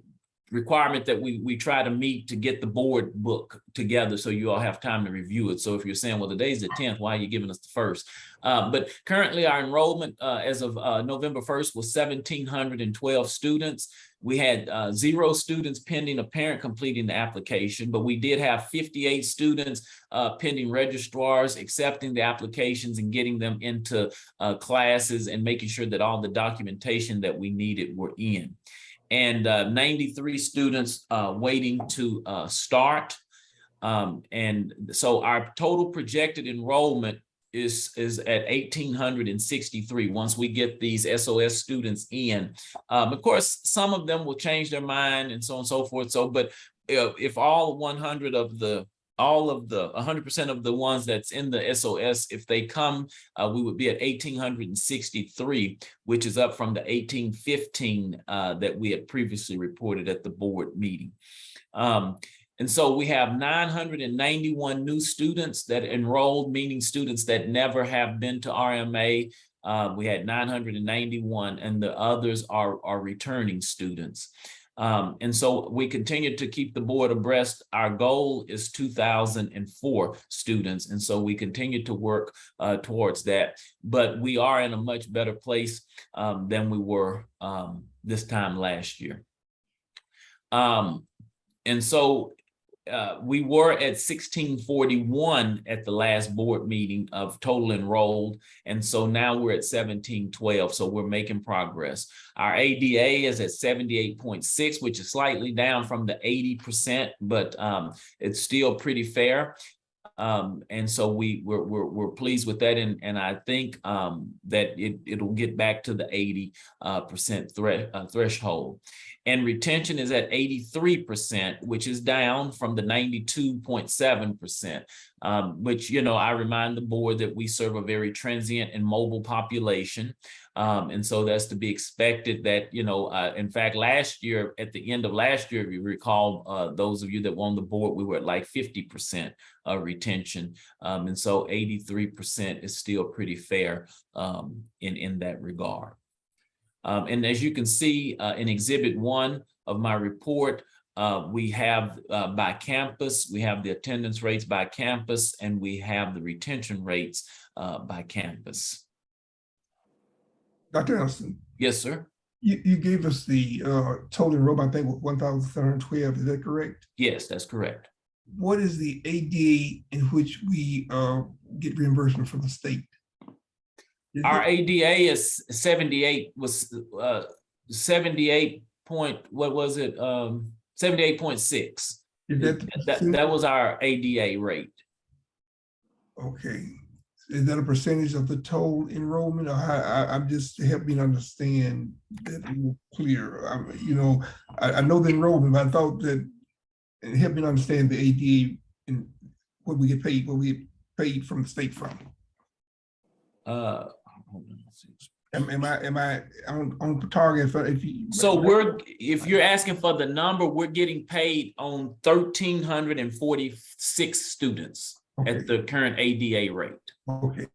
requirement that we try to meet to get the board book together so you all have time to review it. So if you're saying, well, today's the 10th, why are you giving us the 1st? But currently our enrollment as of November 1st was 1,712 students. We had 0 students pending a parent completing the application, but we did have 58 students pending registrars accepting the applications and getting them into classes and making sure that all the documentation that we needed were in. And 93 students waiting to start. And so our total projected enrollment is at 1,863 once we get these SOS students in. Of course, some of them will change their mind and so on and so forth. So, but if all 100% of the ones that's in the SOS, if they come, we would be at 1,863, which is up from the 1,815 that we had previously reported at the board meeting. And so we have 991 new students that enrolled, meaning students that never have been to RMA. We had 991, and the others are returning students. And so we continue to keep the board abreast. Our goal is 2,004 students. And so we continue to work towards that. But we are in a much better place than we were this time last year. And so we were at 1,641 at the last board meeting of total enrolled. And so now we're at 1,712. So we're making progress. Our ADA is at 78.6, which is slightly down from the 80%, but it's still pretty fair. And so we're pleased with that. And I think that it'll get back to the 80% threshold. And retention is at 83%, which is down from the 92.7%, which, you know, I remind the board that we serve a very transient and mobile population. And so that's to be expected that, you know, in fact, last year, at the end of last year, if you recall, those of you that were on the board, we were at like 50% retention. And so 83% is still pretty fair in that regard. And as you can see in Exhibit 1 of my report, we have by campus, we have the attendance rates by campus, and we have the retention rates by campus. Dr. Anderson. Yes, sir. You gave us the total enrollment, I think, 1,712. Is that correct? Yes, that's correct. What is the ADA in which we get reimbursement from the state? Our ADA is 78, was 78 what was it? 78.6. Is That was our ADA rate. Okay. Is that a percentage of the total enrollment, or I'm just help me understand that more clear? I know the enrollment, but I thought that, and help me understand the ADA and what we get paid from the state from. Hold on, let's see. Am I on target for if you? So if you're asking for the number, we're getting paid on 1,346 students at the current ADA rate. Okay,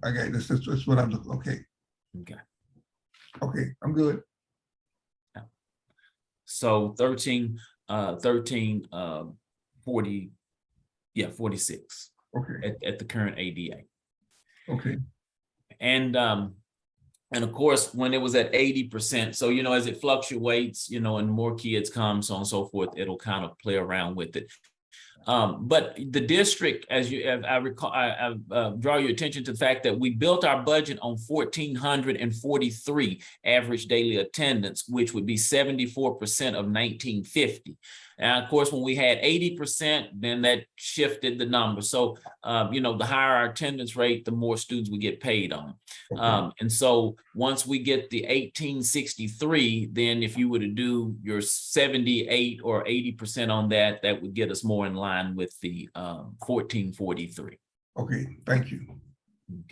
I got it. That's what I'm looking. Okay. Okay, I'm good. So 46. Okay. At the current ADA. Okay. And of course, when it was at 80%, so, as it fluctuates, and more kids come, so on and so forth, it'll kind of play around with it. But the district, I draw your attention to the fact that we built our budget on 1,443 average daily attendance, which would be 74% of 1950. And of course, when we had 80%, then that shifted the number. So, the higher our attendance rate, the more students we get paid on. Okay. And so once we get the 1863, then if you were to do your 78 or 80% on that, that would get us more in line with the 1443. Okay, thank you.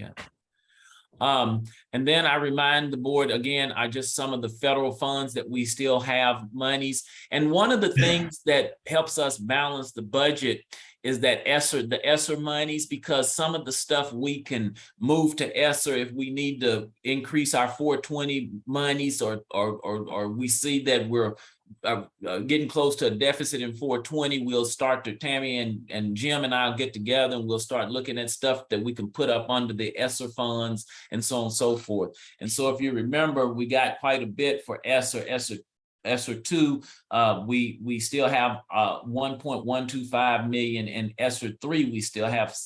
Okay. And then I remind the board again, just some of the federal funds that we still have monies. And one of the things that helps us balance the budget is that the ESSER monies, because some of the stuff we can move to ESSER if we need to increase our 420 monies, or we see that we're getting close to a deficit in 420, we'll start to, Tammy and Jim and I'll get together and we'll start looking at stuff that we can put up under the ESSER funds and so on and so forth. And so if you remember, we got quite a bit for ESSER 2, we still have 1.125 million, and ESSER 3 we still have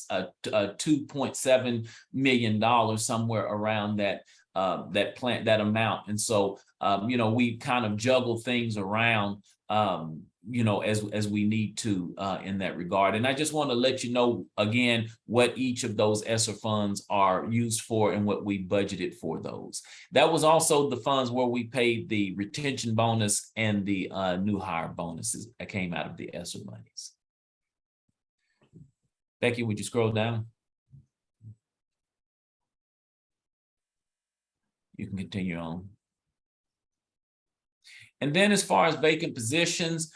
$2.7 million, somewhere around that amount. And so we kind of juggle things around as we need to in that regard. And I just want to let you know again what each of those ESSER funds are used for and what we budgeted for those. That was also the funds where we paid the retention bonus and the new hire bonuses that came out of the ESSER monies. Becky, would you scroll down? You can continue on. And then as far as vacant positions,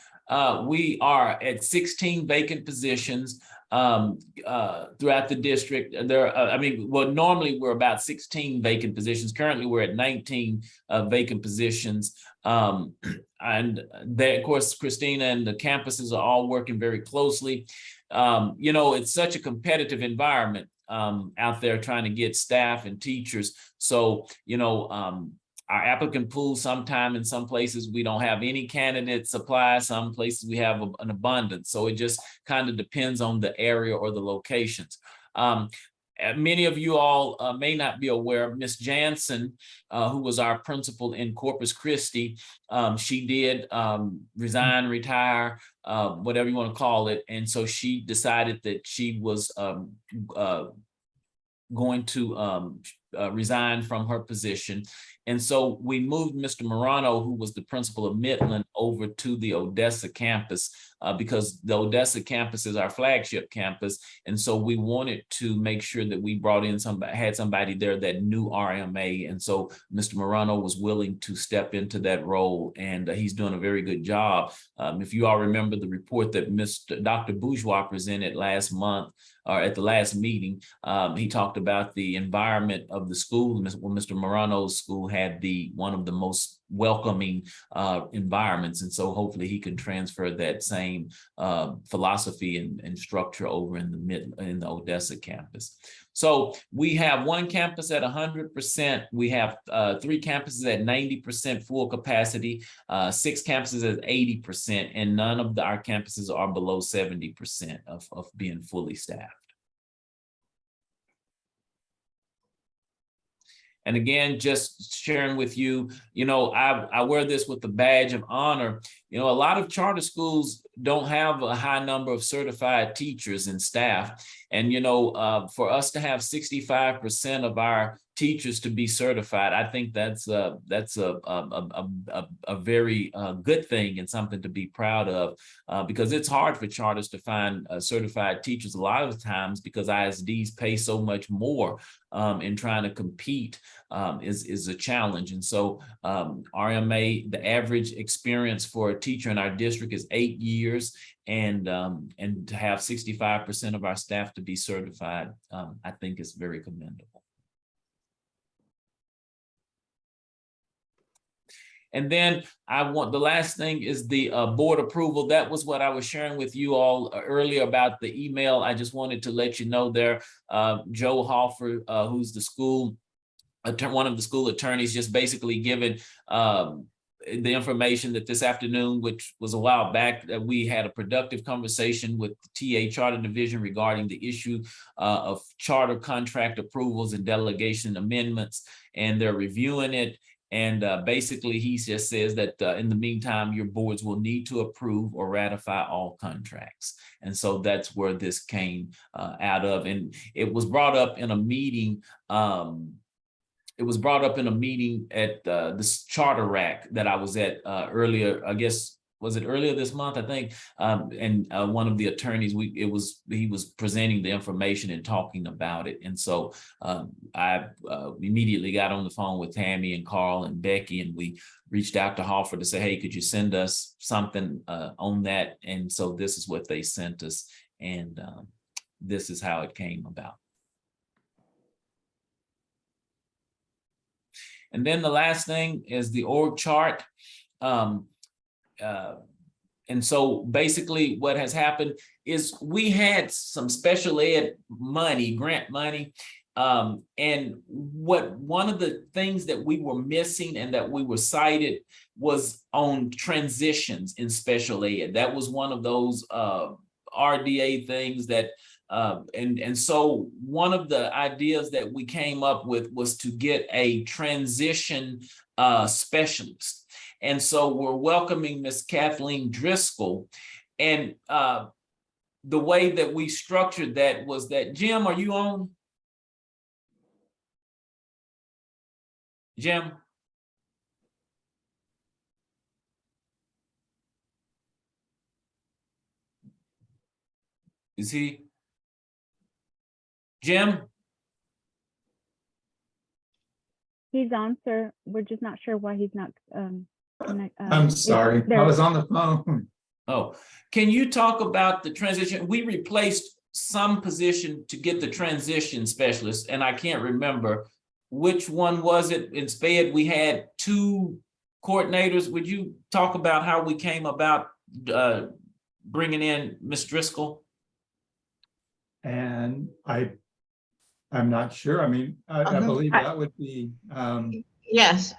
we are at 16 vacant positions throughout the district. Normally we're about 16 vacant positions. Currently, we're at 19 vacant positions. And of course, Christina and the campuses are all working very closely. It's such a competitive environment out there trying to get staff and teachers. So, our applicant pool, sometime in some places we don't have any candidate supply, some places we have an abundance. So it just kind of depends on the area or the locations. Many of you all may not be aware of Miss Jansen, who was our principal in Corpus Christi. She did resign, retire, whatever you want to call it. And so she decided that she was going to resign from her position. And so we moved Mr. Morano, who was the principal of Midland, over to the Odessa campus because the Odessa campus is our flagship campus. And so we wanted to make sure that we brought in had somebody there that knew RMA. And so Mr. Morano was willing to step into that role, and he's doing a very good job. If you all remember the report that Dr. Bourgeois presented last month, or at the last meeting, he talked about the environment of the school. Well, Mr. Morano's school had one of the most welcoming environments. And so hopefully he can transfer that same philosophy and structure over in the Odessa campus. So we have one campus at 100%. We have 3 campuses at 90% full capacity, 6 campuses at 80%, and none of our campuses are below 70% of being fully staffed. And again, just sharing with you, I wear this with the badge of honor. A lot of charter schools don't have a high number of certified teachers and staff. And, for us to have 65% of our teachers to be certified, I think that's a very good thing and something to be proud of, because it's hard for charters to find certified teachers a lot of the times, because ISDs pay so much more in trying to compete is a challenge. And so RMA, the average experience for a teacher in our district is 8 years, and to have 65% of our staff to be certified, I think is very commendable. And then the last thing is the board approval. That was what I was sharing with you all earlier about the email. I just wanted to let you know there, Joe Hoffer, who's one of the school attorneys, just basically given the information that this afternoon, which was a while back, that we had a productive conversation with the TA Charter Division regarding the issue of charter contract approvals and delegation amendments, and they're reviewing it. And basically, he just says that in the meantime, your boards will need to approve or ratify all contracts. And so that's where this came out of. And it was brought up in a meeting. It was brought up in a meeting at this charter rack that I was at earlier, I guess, was it earlier this month, I think? And one of the attorneys, he was presenting the information and talking about it. And so I immediately got on the phone with Tammy and Carl and Becky, and we reached out to Hoffer to say, hey, could you send us something on that? And so this is what they sent us, and this is how it came about. And then the last thing is the org chart. And so basically what has happened is we had some special ed money, grant money. And one of the things that we were missing and that we were cited was on transitions in special ed. That was one of those RDA things that and so one of the ideas that we came up with was to get a transition specialist. And so we're welcoming Miss Kathleen Driscoll. And the way that we structured that was that, Jim, are you on? Jim? Is he? Jim? He's on, sir. We're just not sure why he's not. I'm sorry, I was on the phone. Oh, can you talk about the transition? We replaced some position to get the transition specialist, and I can't remember which one was it. In SPED, we had 2 coordinators. Would you talk about how we came about bringing in Ms. Driscoll? And I'm not sure. I mean, I believe that would be. Yes,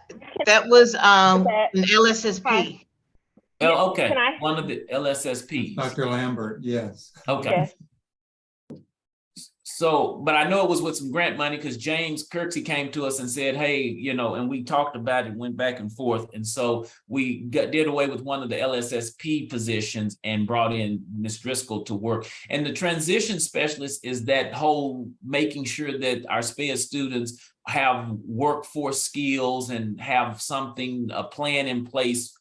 that was an LSSP. Oh, okay, Can I- one of the LSSPs. Dr. Lambert, yes. Okay. Yes. So, but I know it was with some grant money, because James Kirksey came to us and said, hey, and we talked about it, went back and forth. And so we did away with one of the LSSP positions and brought in Ms. Driscoll to work. And the transition specialist is that whole making sure that our SPED students have workforce skills and have a plan in place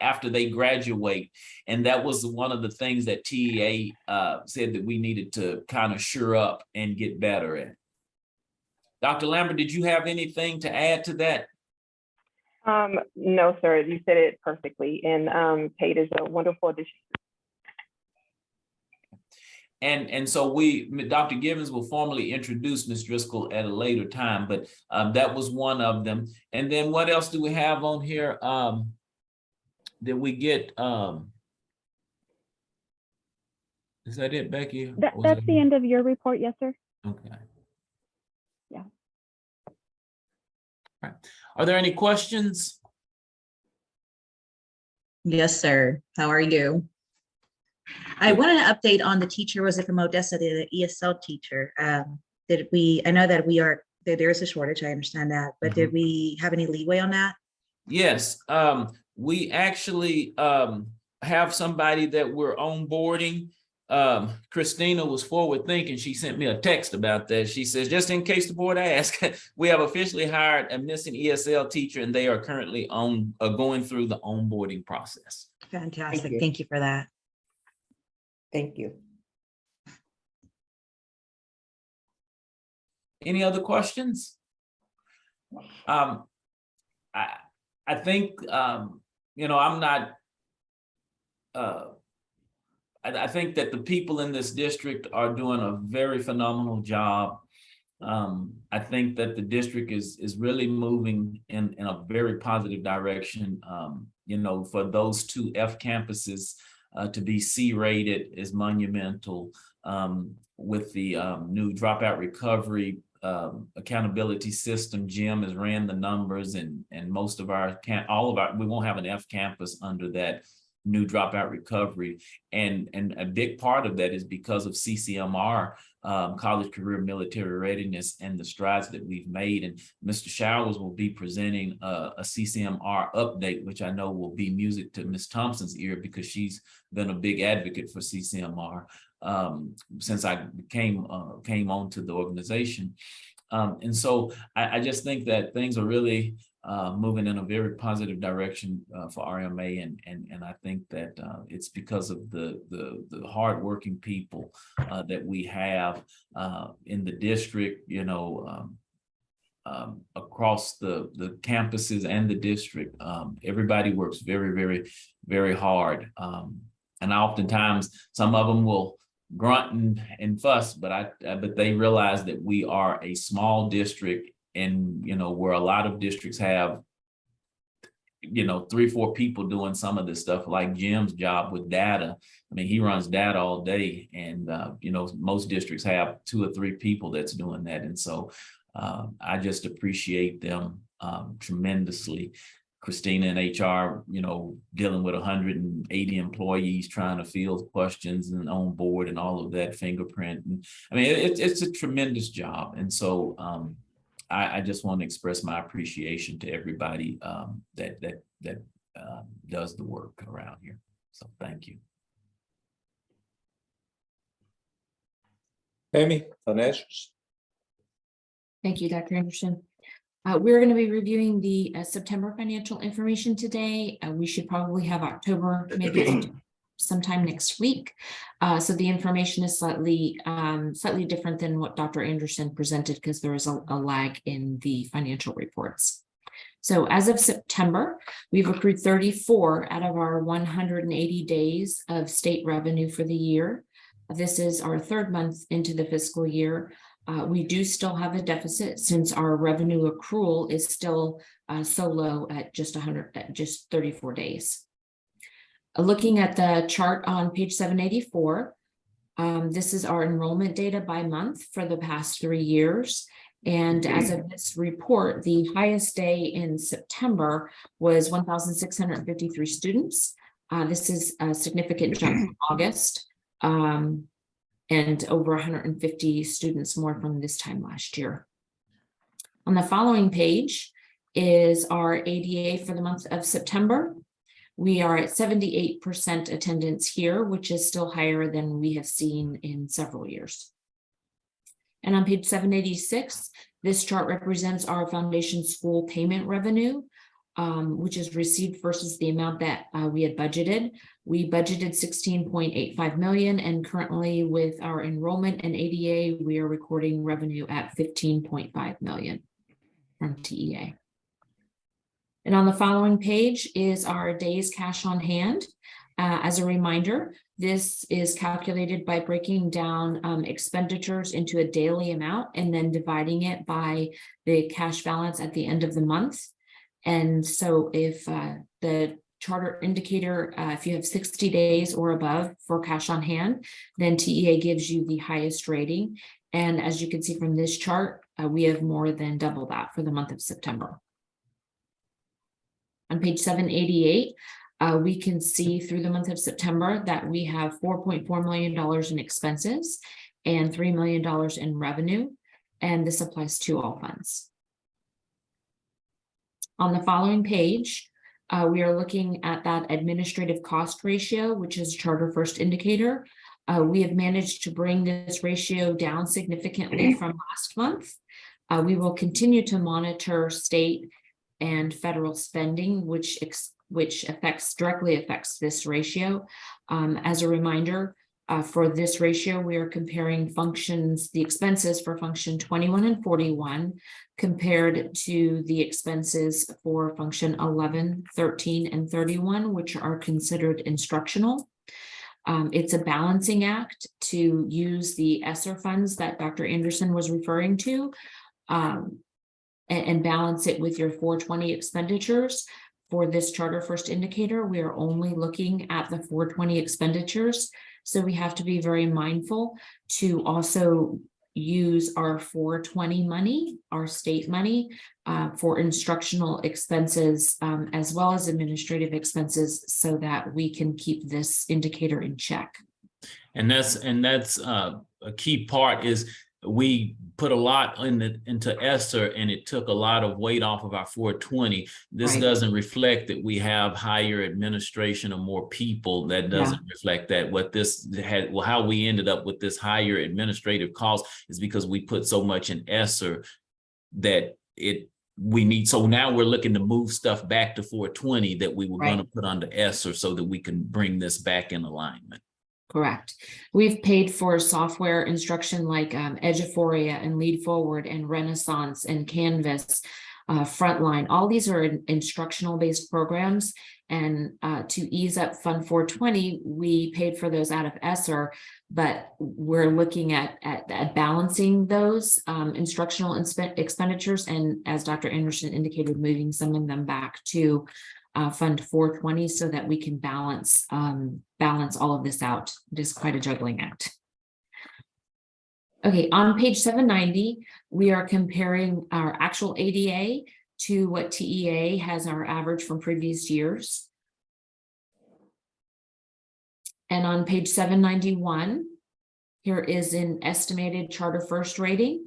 after they graduate. And that was one of the things that TEA said that we needed to kind of shore up and get better at. Dr. Lambert, did you have anything to add to that? No, sir, you said it perfectly. And Kate is a wonderful addition. And so Dr. Givens will formally introduce Ms. Driscoll at a later time, but that was one of them. And then what else do we have on here? Did we get, is that it, Becky? That's the end of your report, yes, sir. Okay. Yeah. All right. Are there any questions? Yes, sir. How are you? I wanted an update on the teacher, was it from Odessa, the ESL teacher? I know that we are there is a shortage, I understand that, but did we have any leeway on that? Yes, we actually have somebody that we're onboarding. Christina was forward thinking. She sent me a text about that. She says, just in case the board asks, we have officially hired a missing ESL teacher, and they are currently going through the onboarding process. Fantastic. Thank you for that. Thank you. Any other questions? I think, you know, I'm not, I think that the people in this district are doing a very phenomenal job. I think that the district is really moving in a very positive direction. You know, for those 2 F campuses to be C rated is monumental. With the new dropout recovery accountability system, Jim has ran the numbers, and most of our we won't have an F campus under that new dropout recovery, and a big part of that is because of CCMR, college career military readiness, and the strides that we've made. And Mr. Showers will be presenting a CCMR update, which I know will be music to Ms. Thompson's ear, because she's been a big advocate for CCMR since I came onto the organization. And so I just think that things are really moving in a very positive direction for RMA, and I think that it's because of the hardworking people that we have in the district, you know, across the campuses and the district. Everybody works very, very, very hard, and oftentimes some of them will grunt and fuss, but they realize that we are a small district. And, you know, where a lot of districts have, you know, 3 or 4 people doing some of this stuff, like Jim's job with data. I mean, he runs data all day, and, you know, most districts have 2 or 3 people that's doing that. And so I just appreciate them tremendously. Christina and HR, you know, dealing with 180 employees, trying to field questions and on board and all of that, fingerprint. And I mean, it's a tremendous job. And so, I just want to express my appreciation to everybody that does the work around here. So thank you. Amy, financials. Thank you, Dr. Anderson. We're going to be reviewing the September financial information today. We should probably have October, maybe sometime next week. So the information is slightly different than what Dr. Anderson presented, because there is a lag in the financial reports. So as of September, we've accrued 34 out of our 180 days of state revenue for the year. This is our 3rd month into the fiscal year. We do still have a deficit, since our revenue accrual is still so low at just 34 days. Looking at the chart on page 784, this is our enrollment data by month for the past 3 years. And as of this report, the highest day in September was 1,653 students. This is a significant jump from August, and over 150 students more from this time last year. On the following page is our ADA for the month of September. We are at 78% attendance here, which is still higher than we have seen in several years. And on page 786, this chart represents our foundation school payment revenue, which is received versus the amount that we had budgeted. We budgeted $16.85 million, and currently with our enrollment and ADA, we are recording revenue at $15.5 million from TEA. And on the following page is our days cash on hand. As a reminder, this is calculated by breaking down expenditures into a daily amount and then dividing it by the cash balance at the end of the month. And so if the charter indicator, if you have 60 days or above for cash on hand, then TEA gives you the highest rating. And as you can see from this chart, we have more than double that for the month of September. On page 788, we can see through the month of September that we have $4.4 million in expenses and $3 million in revenue. and this applies to all funds. On the following page, we are looking at that administrative cost ratio, which is Charter First indicator. We have managed to bring this ratio down significantly from last month. We will continue to monitor state and federal spending, which directly affects this ratio. As a reminder, for this ratio, we are comparing functions, the expenses for function 21 and 41 compared to the expenses for function 11, 13, and 31, which are considered instructional. It's a balancing act to use the ESSER funds that Dr. Anderson was referring to and balance it with your 420 expenditures. For this Charter First indicator, we are only looking at the 420 expenditures. So we have to be very mindful to also use our 420 money, our state money, for instructional expenses, as well as administrative expenses, so that we can keep this indicator in check. And that's a key part is we put a lot into ESSER, and it took a lot of weight off of our 420. This Right. doesn't reflect that we have higher administration or more people. That doesn't reflect that. What this had, well, how we ended up with this higher administrative cost is because we put so much in ESSER that we need. So now we're looking to move stuff back to 420 that we were going to put under ESSER so that we can bring this back in alignment. Correct. We've paid for software instruction like Eduphoria and Lead Forward and Renaissance and Canvas, Frontline. All these are instructional based programs. And to ease up Fund 420, we paid for those out of ESSER, but we're looking at balancing those instructional expenditures. And as Dr. Anderson indicated, moving some of them back to Fund 420 so that we can balance all of this out. It is quite a juggling act. Okay, on page 790, we are comparing our actual ADA to what TEA has our average from previous years. And on page 791, here is an estimated Charter First rating.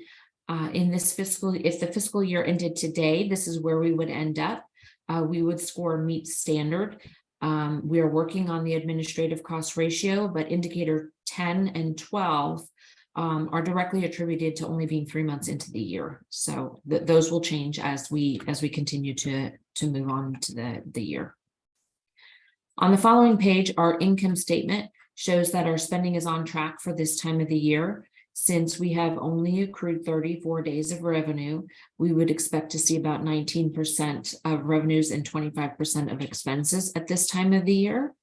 In this if the fiscal year ended today, this is where we would end up. We would score meet standard. We are working on the administrative cost ratio, but indicator 10 and 12 are directly attributed to only being 3 months into the year. So those will change as we continue to move on to the year. On the following page, our income statement shows that our spending is on track for this time of the year. Since we have only accrued 34 days of revenue, we would expect to see about 19% of revenues and 25% of expenses at this time of the year.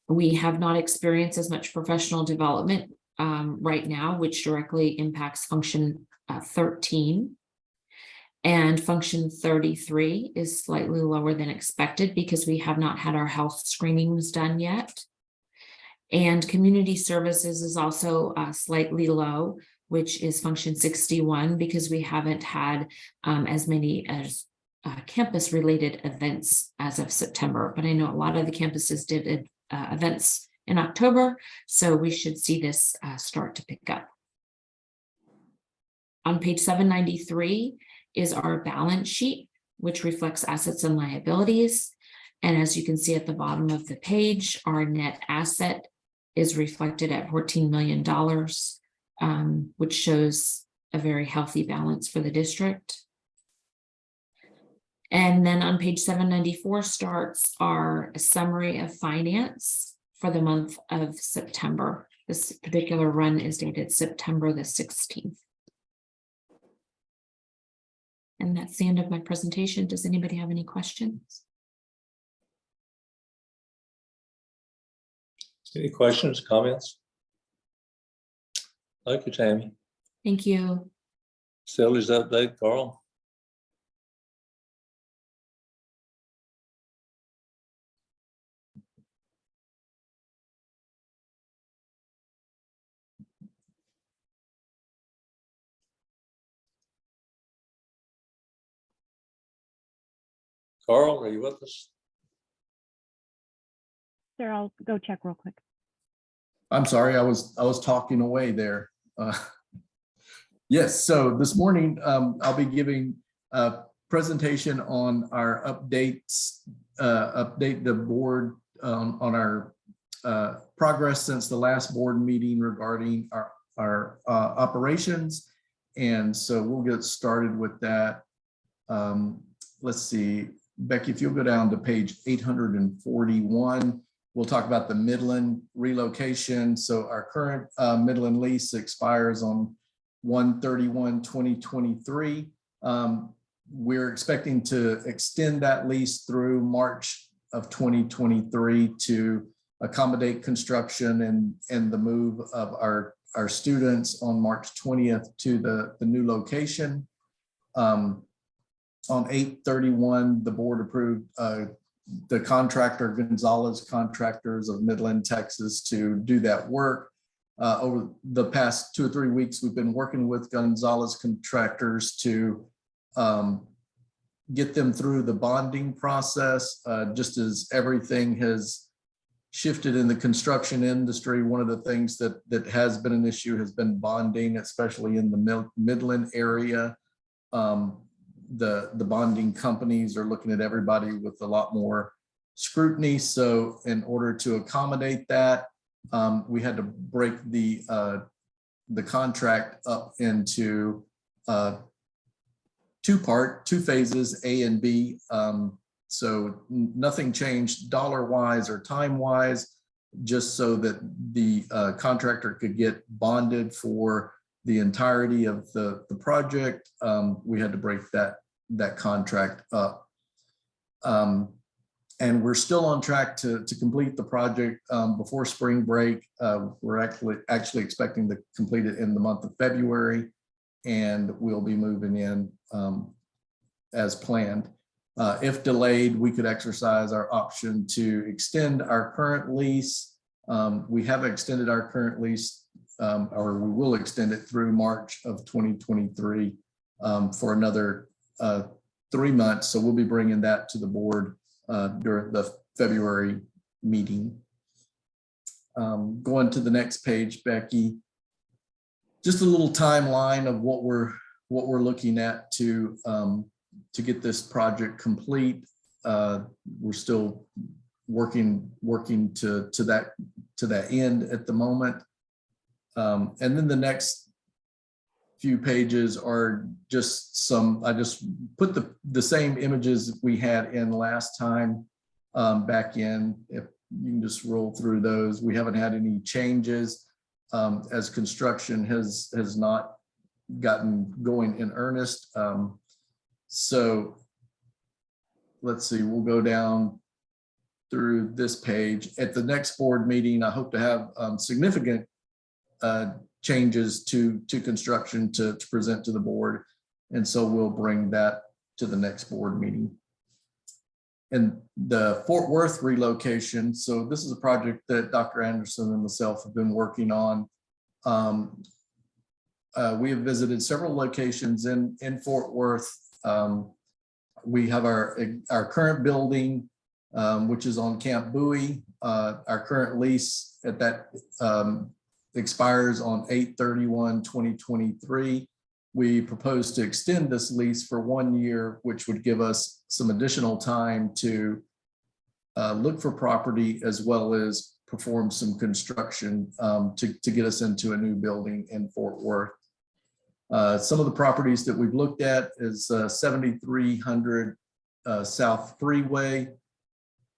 We have not experienced as much professional development right now, which directly impacts function 13. And function 33 is slightly lower than expected because we have not had our health screenings done yet. And community services is also slightly low, which is function 61, because we haven't had as many as campus related events as of September. But I know a lot of the campuses did events in October, so we should see this start to pick up. On page 793 is our balance sheet, which reflects assets and liabilities. And as you can see at the bottom of the page, our net asset is reflected at $14 million, which shows a very healthy balance for the district. And then on page 794 starts our summary of finance for the month of September. This particular run is dated September the 16th. And that's the end of my presentation. Does anybody have any questions? Any questions, comments? Thank you, Tammy. Thank you. Sally's update, Carl. Carl, are you with us? Sir, I'll go check real quick. I'm sorry, I was talking away there. Yes, so this morning, I'll be giving a presentation on our updates, update the board on our progress since the last board meeting regarding our operations. And so we'll get started with that. Let's see, Becky, if you'll go down to page 841, we'll talk about the Midland relocation. So our current Midland lease expires on 1/31/2023. We're expecting to extend that lease through March of 2023 to accommodate construction and the move of our students on March 20th to the new location. On 8/31, the board approved the contractor, Gonzalez Contractors of Midland, Texas, to do that work. Over the past 2 or 3 weeks, we've been working with Gonzalez Contractors to get them through the bonding process. Just as everything has shifted in the construction industry, one of the things that has been an issue has been bonding, especially in the Midland area. The bonding companies are looking at everybody with a lot more scrutiny. So in order to accommodate that, we had to break the contract up into two phases, A and B. So nothing changed dollar-wise or time-wise, just so that the contractor could get bonded for the entirety of the project. We had to break that contract up. And we're still on track to complete the project before spring break. We're actually expecting to complete it in the month of February, and we'll be moving in as planned. If delayed, we could exercise our option to extend our current lease. We have extended our current lease, or we will extend it through March of 2023 for another 3 months. So we'll be bringing that to the board during the February meeting. Going to the next page, Becky. Just a little timeline of what we're looking at to get this project complete. We're still working to that end at the moment. And then the next few pages are just I just put the same images we had in last time back in. If you can just roll through those. We haven't had any changes as construction has not gotten going in earnest. So let's see, we'll go down through this page. At the next board meeting, I hope to have significant changes to construction to present to the board. And so we'll bring that to the next board meeting. And the Fort Worth relocation. So this is a project that Dr. Anderson and myself have been working on. We have visited several locations in Fort Worth. We have our current building, which is on Camp Bowie. Our current lease at that expires on 8/31/2023. We propose to extend this lease for 1 year, which would give us some additional time to look for property as well as perform some construction to get us into a new building in Fort Worth. Some of the properties that we've looked at is 7300 South Freeway.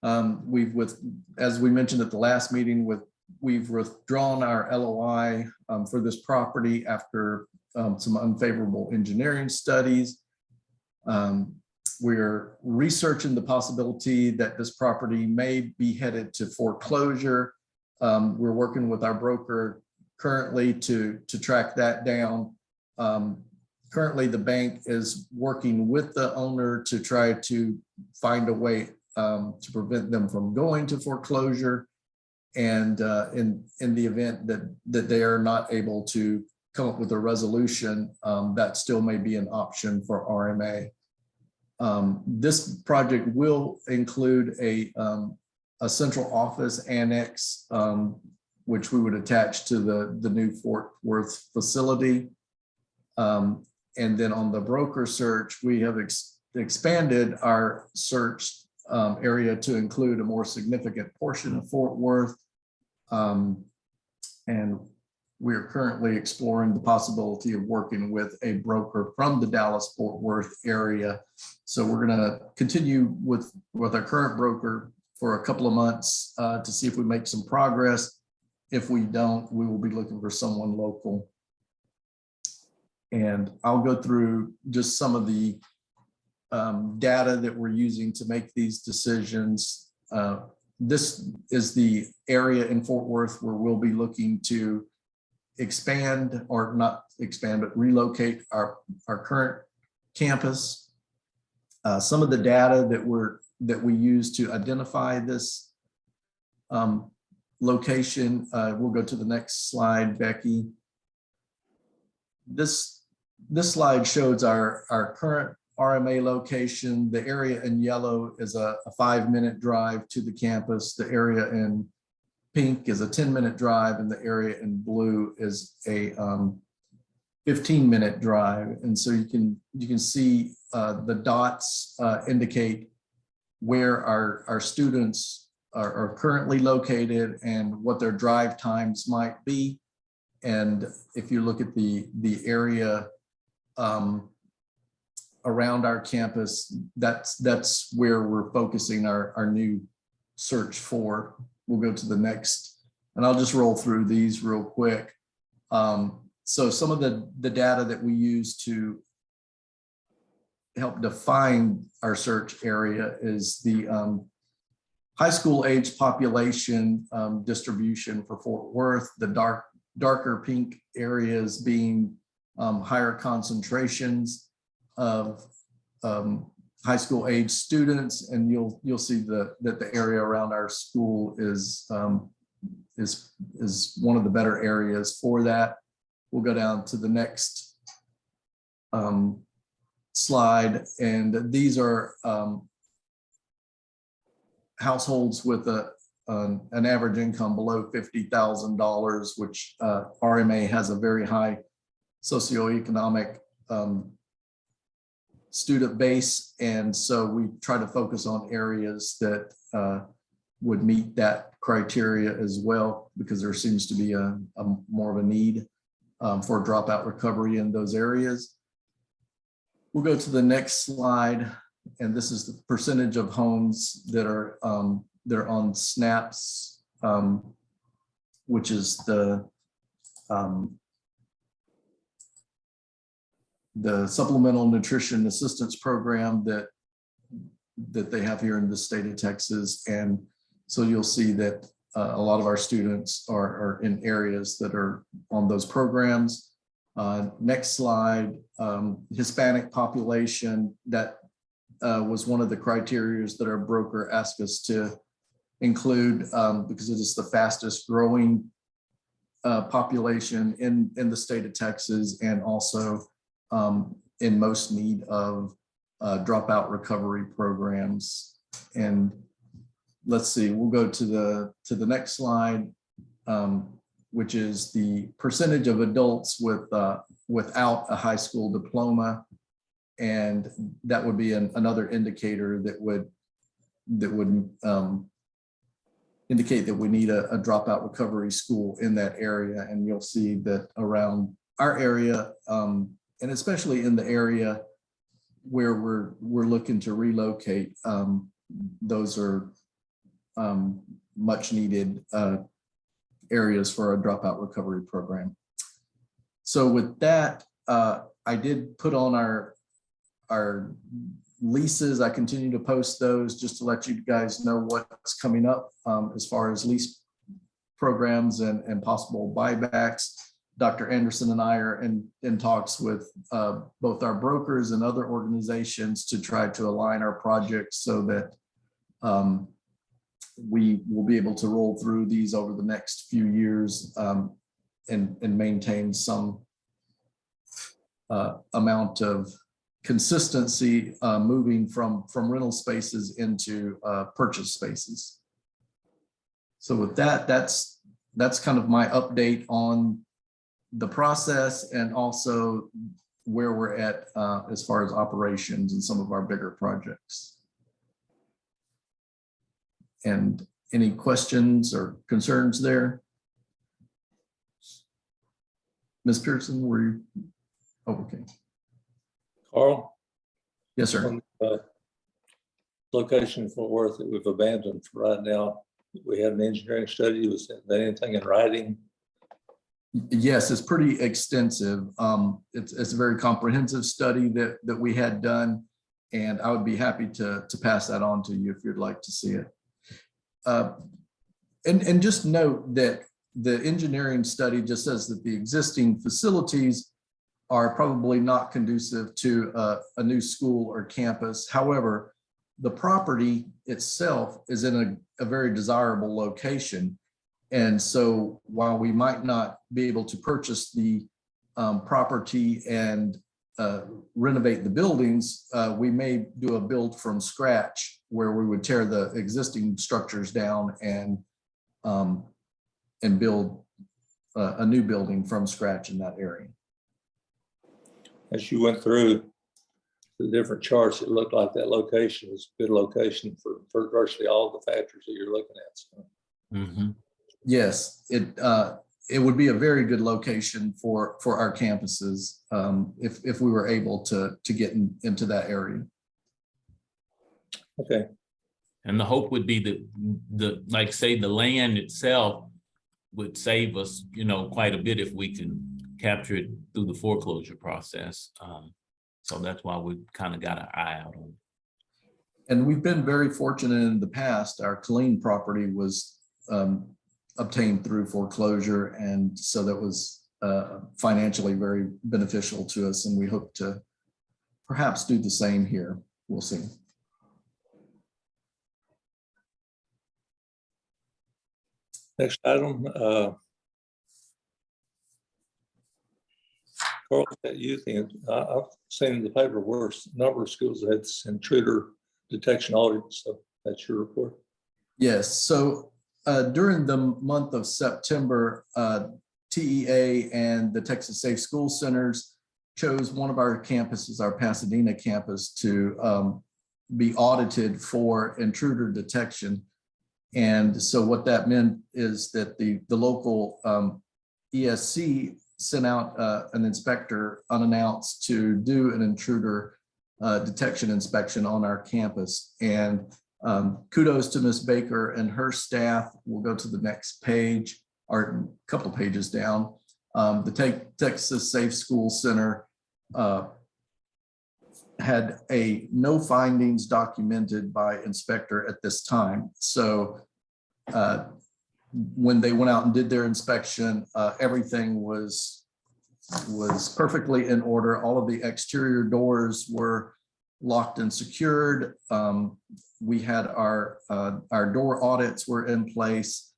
As we mentioned at the last meeting, we've withdrawn our LOI for this property after some unfavorable engineering studies. We're researching the possibility that this property may be headed to foreclosure. We're working with our broker currently to track that down. Currently, the bank is working with the owner to try to find a way to prevent them from going to foreclosure. And in the event that they are not able to come up with a resolution, that still may be an option for RMA. This project will include a central office annex, which we would attach to the new Fort Worth facility. And then on the broker search, we have expanded our search area to include a more significant portion of Fort Worth. And we're currently exploring the possibility of working with a broker from the Dallas-Fort Worth area. So we're going to continue with our current broker for a couple of months to see if we make some progress. If we don't, we will be looking for someone local. And I'll go through just some of the data that we're using to make these decisions. This is the area in Fort Worth where we'll be looking to expand, or not expand, but relocate our current campus. Some of the data that we use to identify this location, we'll go to the next slide, Becky. This slide shows our current RMA location. The area in yellow is a 5-minute drive to the campus. The area in pink is a 10-minute drive, and the area in blue is a 15-minute drive. And so you can see the dots indicate where our students are currently located and what their drive times might be. And if you look at the area around our campus, that's where we're focusing our new search for. We'll go to the next, and I'll just roll through these real quick. So some of the data that we use to help define our search area is the high school age population distribution for Fort Worth. The darker pink areas being higher concentrations of high school age students, and you'll see that the area around our school is one of the better areas for that. We'll go down to the next slide, and these are households with an average income below $50,000, which RMA has a very high socioeconomic student base. And so we try to focus on areas that would meet that criteria as well, because there seems to be a more of a need for dropout recovery in those areas. We'll go to the next slide, and this is the percentage of homes that are on SNAPS, which is the Supplemental Nutrition Assistance Program that they have here in the state of Texas. And so you'll see that a lot of our students are in areas that are on those programs. Next slide, Hispanic population. That was one of the criteria that our broker asked us to include because it is the fastest growing population in the state of Texas, and also in most need of dropout recovery programs. And let's see, we'll go to the next slide, which is the percentage of adults without a high school diploma. And that would be another indicator that would indicate that we need a dropout recovery school in that area. And you'll see that around our area, and especially in the area where we're looking to relocate, those are much needed areas for a dropout recovery program. So with that, I did put on our leases. I continue to post those just to let you guys know what's coming up as far as lease programs and possible buybacks. Dr. Anderson and I are in talks with both our brokers and other organizations to try to align our projects so that we will be able to roll through these over the next few years and maintain some amount of consistency moving from rental spaces into purchase spaces. So with that, that's kind of my update on the process, and also where we're at as far as operations and some of our bigger projects. And any questions or concerns there? Ms. Pearson, were you? Oh, okay. Carl? Yes, sir. On the location in Fort Worth that we've abandoned for right now, we had an engineering study. Was that anything in writing? Yes, it's pretty extensive. It's a very comprehensive study that we had done, and I would be happy to pass that on to you if you'd like to see it. And just note that the engineering study just says that the existing facilities are probably not conducive to a new school or campus. However, the property itself is in a very desirable location. And so while we might not be able to purchase the property and renovate the buildings, we may do a build from scratch where we would tear the existing structures down and build a new building from scratch in that area. As you went through the different charts, it looked like that location was a good location for virtually all the factors that you're looking at. So. Mm-hmm. Yes, it would be a very good location for our campuses if we were able to get into that area. Okay. And the hope would be that like say the land itself would save us, quite a bit if we can capture it through the foreclosure process. So that's why we kind of got our eye out on it. And we've been very fortunate in the past. Our Killeen property was obtained through foreclosure, and so that was financially very beneficial to us, and we hope to perhaps do the same here. We'll see. Next item, Carl, that you think, I've seen in the paper where a number of schools had this intruder detection audit, so that's your report. Yes, so during the month of September, TEA and the Texas Safe School Centers chose one of our campuses, our Pasadena campus, to be audited for intruder detection. And so what that meant is that the local ESC sent out an inspector unannounced to do an intruder detection inspection on our campus. And kudos to Ms. Baker and her staff. We'll go to the next page, or a couple pages down. The Texas Safe School Center had no findings documented by inspector at this time. So when they went out and did their inspection, everything was perfectly in order. All of the exterior doors were locked and secured. We had our door audits were in place.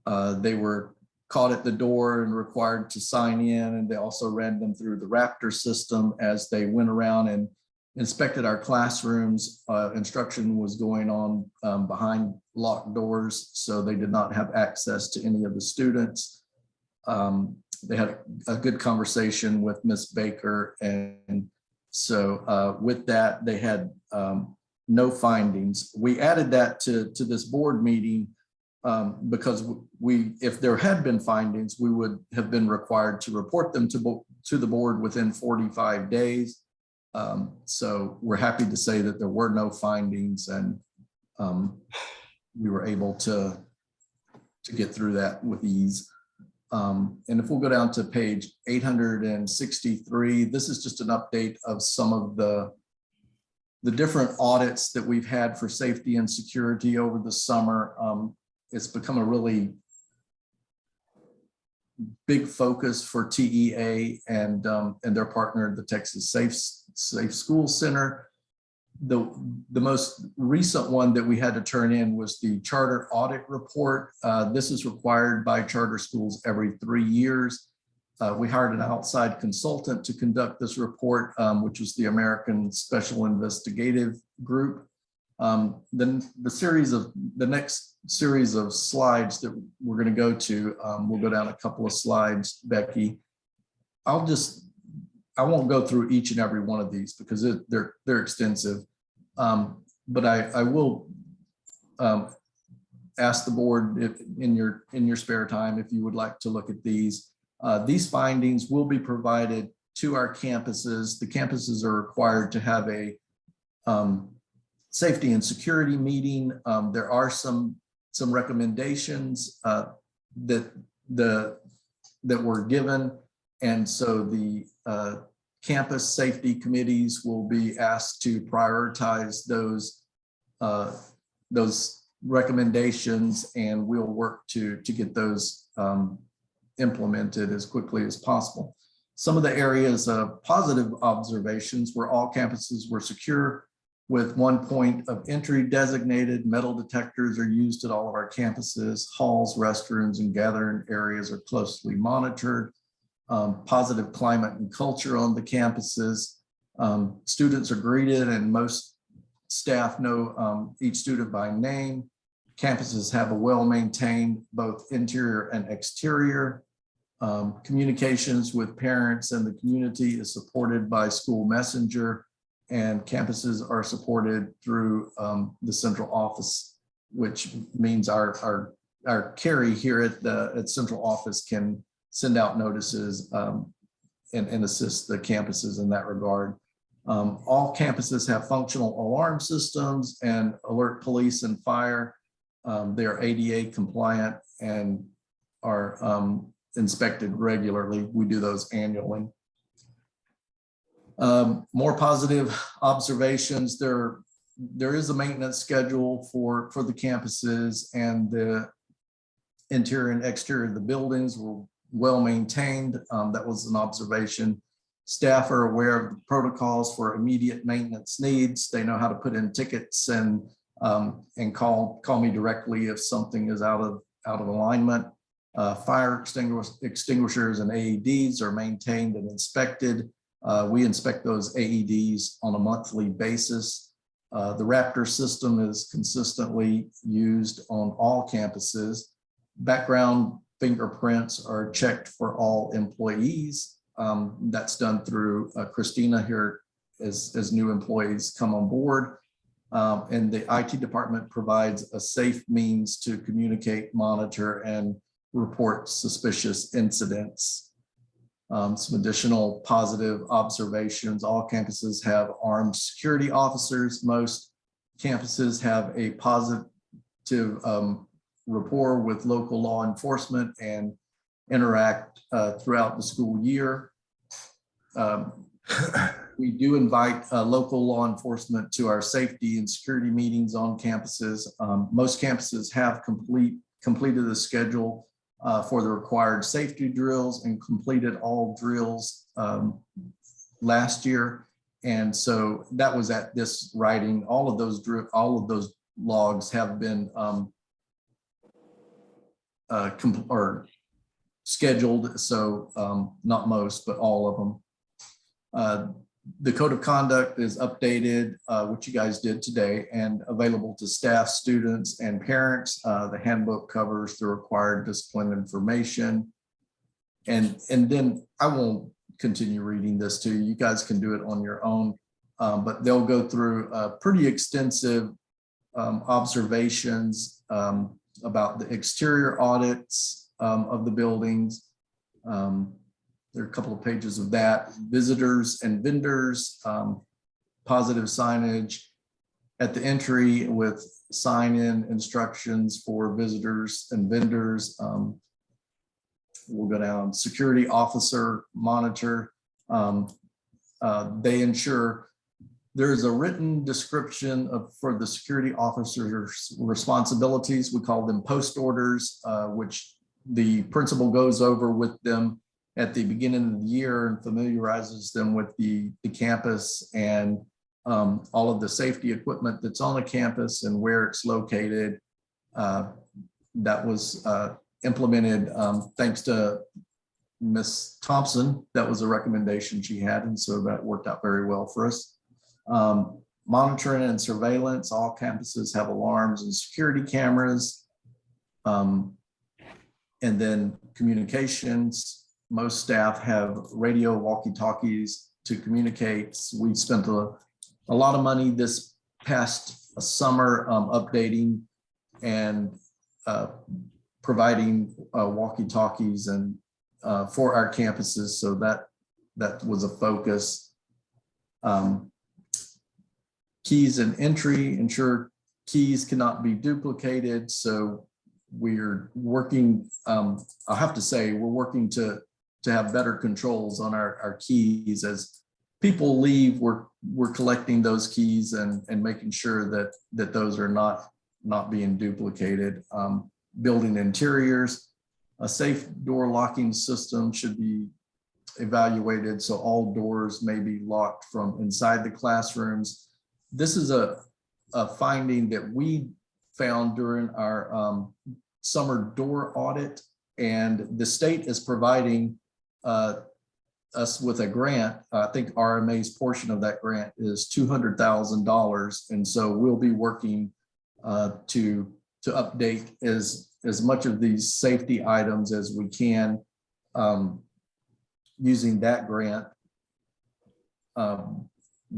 They were caught at the door and required to sign in, and they also ran them through the Raptor system as they went around and inspected our classrooms. Instruction was going on behind locked doors, so they did not have access to any of the students. They had a good conversation with Ms. Baker, and so with that, they had no findings. We added that to this board meeting because if there had been findings, we would have been required to report them to the board within 45 days. So we're happy to say that there were no findings, and we were able to get through that with ease. And if we'll go down to page 863, this is just an update of some of the different audits that we've had for safety and security over the summer. It's become a really big focus for TEA and their partner, the Texas Safe School Center. The most recent one that we had to turn in was the charter audit report. This is required by charter schools every 3 years. We hired an outside consultant to conduct this report, which was the American Special Investigative Group. Then the next series of slides that we're going to go to, we'll go down a couple of slides, Becky. I won't go through each and every one of these because they're extensive. But I will ask the board if in your spare time, if you would like to look at these. These findings will be provided to our campuses. The campuses are required to have a safety and security meeting. There are some recommendations that were given. And so the campus safety committees will be asked to prioritize those recommendations, and we'll work to get those implemented as quickly as possible. Some of the areas of positive observations were all campuses were secure with one point of entry designated. Metal detectors are used at all of our campuses. Halls, restrooms, and gathering areas are closely monitored. Positive climate and culture on the campuses. Students are greeted and most staff know each student by name. Campuses have a well-maintained both interior and exterior. Communications with parents and the community is supported by school messenger, and campuses are supported through the central office, which means our Carrie here at central office can send out notices and assist the campuses in that regard. All campuses have functional alarm systems and alert police and fire. They are ADA compliant and are inspected regularly. We do those annually. More positive observations. There is a maintenance schedule for the campuses, and the interior and exterior of the buildings were well maintained. That was an observation. Staff are aware of the protocols for immediate maintenance needs. They know how to put in tickets and call me directly if something is out of alignment. Fire extinguishers and AEDs are maintained and inspected. We inspect those AEDs on a monthly basis. The Raptor system is consistently used on all campuses. Background fingerprints are checked for all employees. That's done through Christina here as new employees come on board. And the IT department provides a safe means to communicate, monitor, and report suspicious incidents. Some additional positive observations. All campuses have armed security officers. Most campuses have a positive rapport with local law enforcement and interact throughout the school year. We do invite local law enforcement to our safety and security meetings on campuses. Most campuses have completed the schedule for the required safety drills and completed all drills last year. And so that was at this writing. All of those logs have been scheduled. So not most, but all of them. The code of conduct is updated, which you guys did today, and available to staff, students, and parents. The handbook covers the required discipline information. And then I won't continue reading this to you. You guys can do it on your own, but they'll go through pretty extensive observations about the exterior audits of the buildings. There are a couple of pages of that. Visitors and vendors, positive signage at the entry with sign-in instructions for visitors and vendors. We'll go down. Security officer monitor. They ensure there's a written description for the security officer's responsibilities. We call them post orders, which the principal goes over with them at the beginning of the year and familiarizes them with the campus and all of the safety equipment that's on the campus and where it's located. That was implemented thanks to Ms. Thompson. That was a recommendation she had, and so that worked out very well for us. Monitoring and surveillance. All campuses have alarms and security cameras. And then communications. most staff have radio walkie-talkies to communicate. We spent a lot of money this past summer updating and providing walkie-talkies and for our campuses. So that was a focus. Keys and entry, ensure keys cannot be duplicated. So we're working, I'll have to say, we're working to have better controls on our keys. As people leave, we're collecting those keys and making sure that those are not being duplicated. Building interiors, a safe door locking system should be evaluated, so all doors may be locked from inside the classrooms. This is a finding that we found during our summer door audit, and the state is providing us with a grant. I think RMA's portion of that grant is $200,000, and so we'll be working to update as much of these safety items as we can using that grant.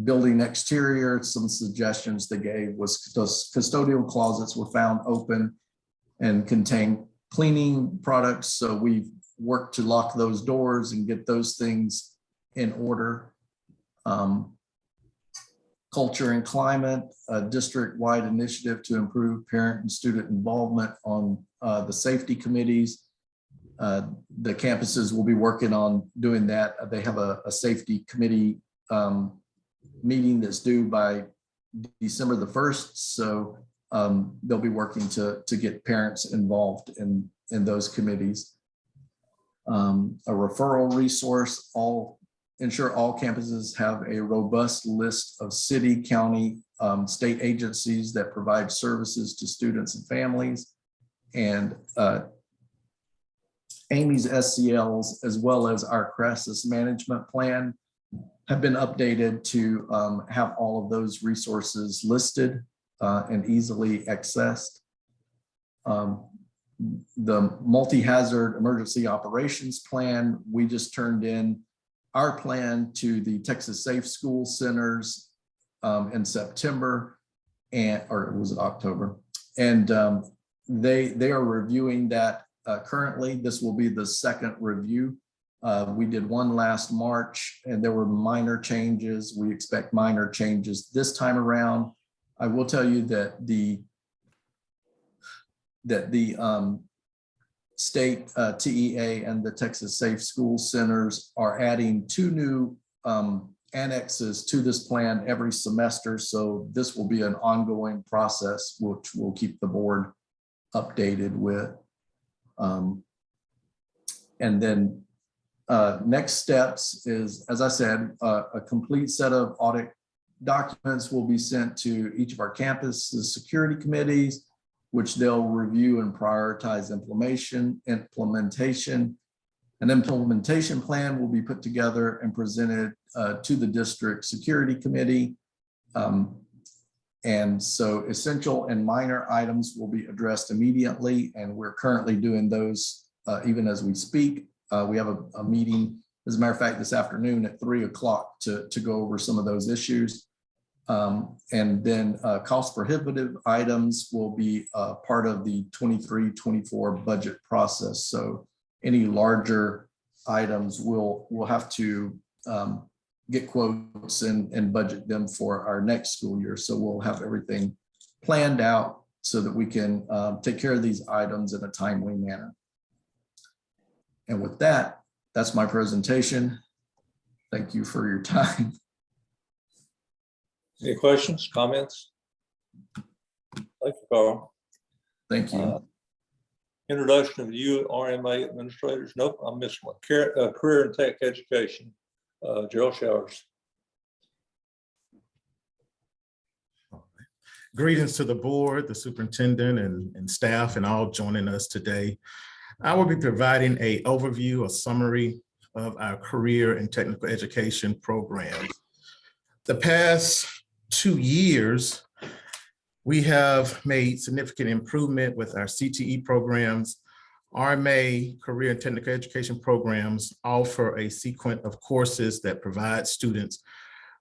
Building exterior, some suggestions they gave was those custodial closets were found open and contain cleaning products. So we've worked to lock those doors and get those things in order. Culture and climate, a district-wide initiative to improve parent and student involvement on the safety committees. The campuses will be working on doing that. They have a safety committee meeting that's due by December the 1st. So they'll be working to get parents involved in those committees. A referral resource, ensure all campuses have a robust list of city, county, state agencies that provide services to students and families. And Amy's SCLs, as well as our crisis management plan, have been updated to have all of those resources listed and easily accessed. The multi-hazard emergency operations plan, we just turned in our plan to the Texas Safe School Centers in September, or was it October? And they are reviewing that currently. This will be the second review. We did one last March and there were minor changes. We expect minor changes this time around. I will tell you that the state TEA and the Texas Safe School Centers are adding 2 new annexes to this plan every semester. So this will be an ongoing process, which we'll keep the board updated with. And then next steps is, as I said, a complete set of audit documents will be sent to each of our campuses security committees, which they'll review and prioritize implementation. An implementation plan will be put together and presented to the district security committee. And so essential and minor items will be addressed immediately. And we're currently doing those even as we speak. We have a meeting, as a matter of fact, this afternoon at 3 o'clock to go over some of those issues. And then cost prohibitive items will be part of the 23-24 budget process. So any larger items we'll have to get quotes and budget them for our next school year. So we'll have everything planned out so that we can take care of these items in a timely manner. And with that, that's my presentation. Thank you for your time. Any questions, comments? Thank you, Carl. Thank you. Introduction of you RMA administrators. Nope, I missed one. Career and Tech Education. Gerald Showers. Greetings to the board, the superintendent and staff and all joining us today. I will be providing an overview, a summary of our career and technical education programs. The past 2 years, we have made significant improvement with our CTE programs. RMA Career and Technical Education programs offer a sequence of courses that provide students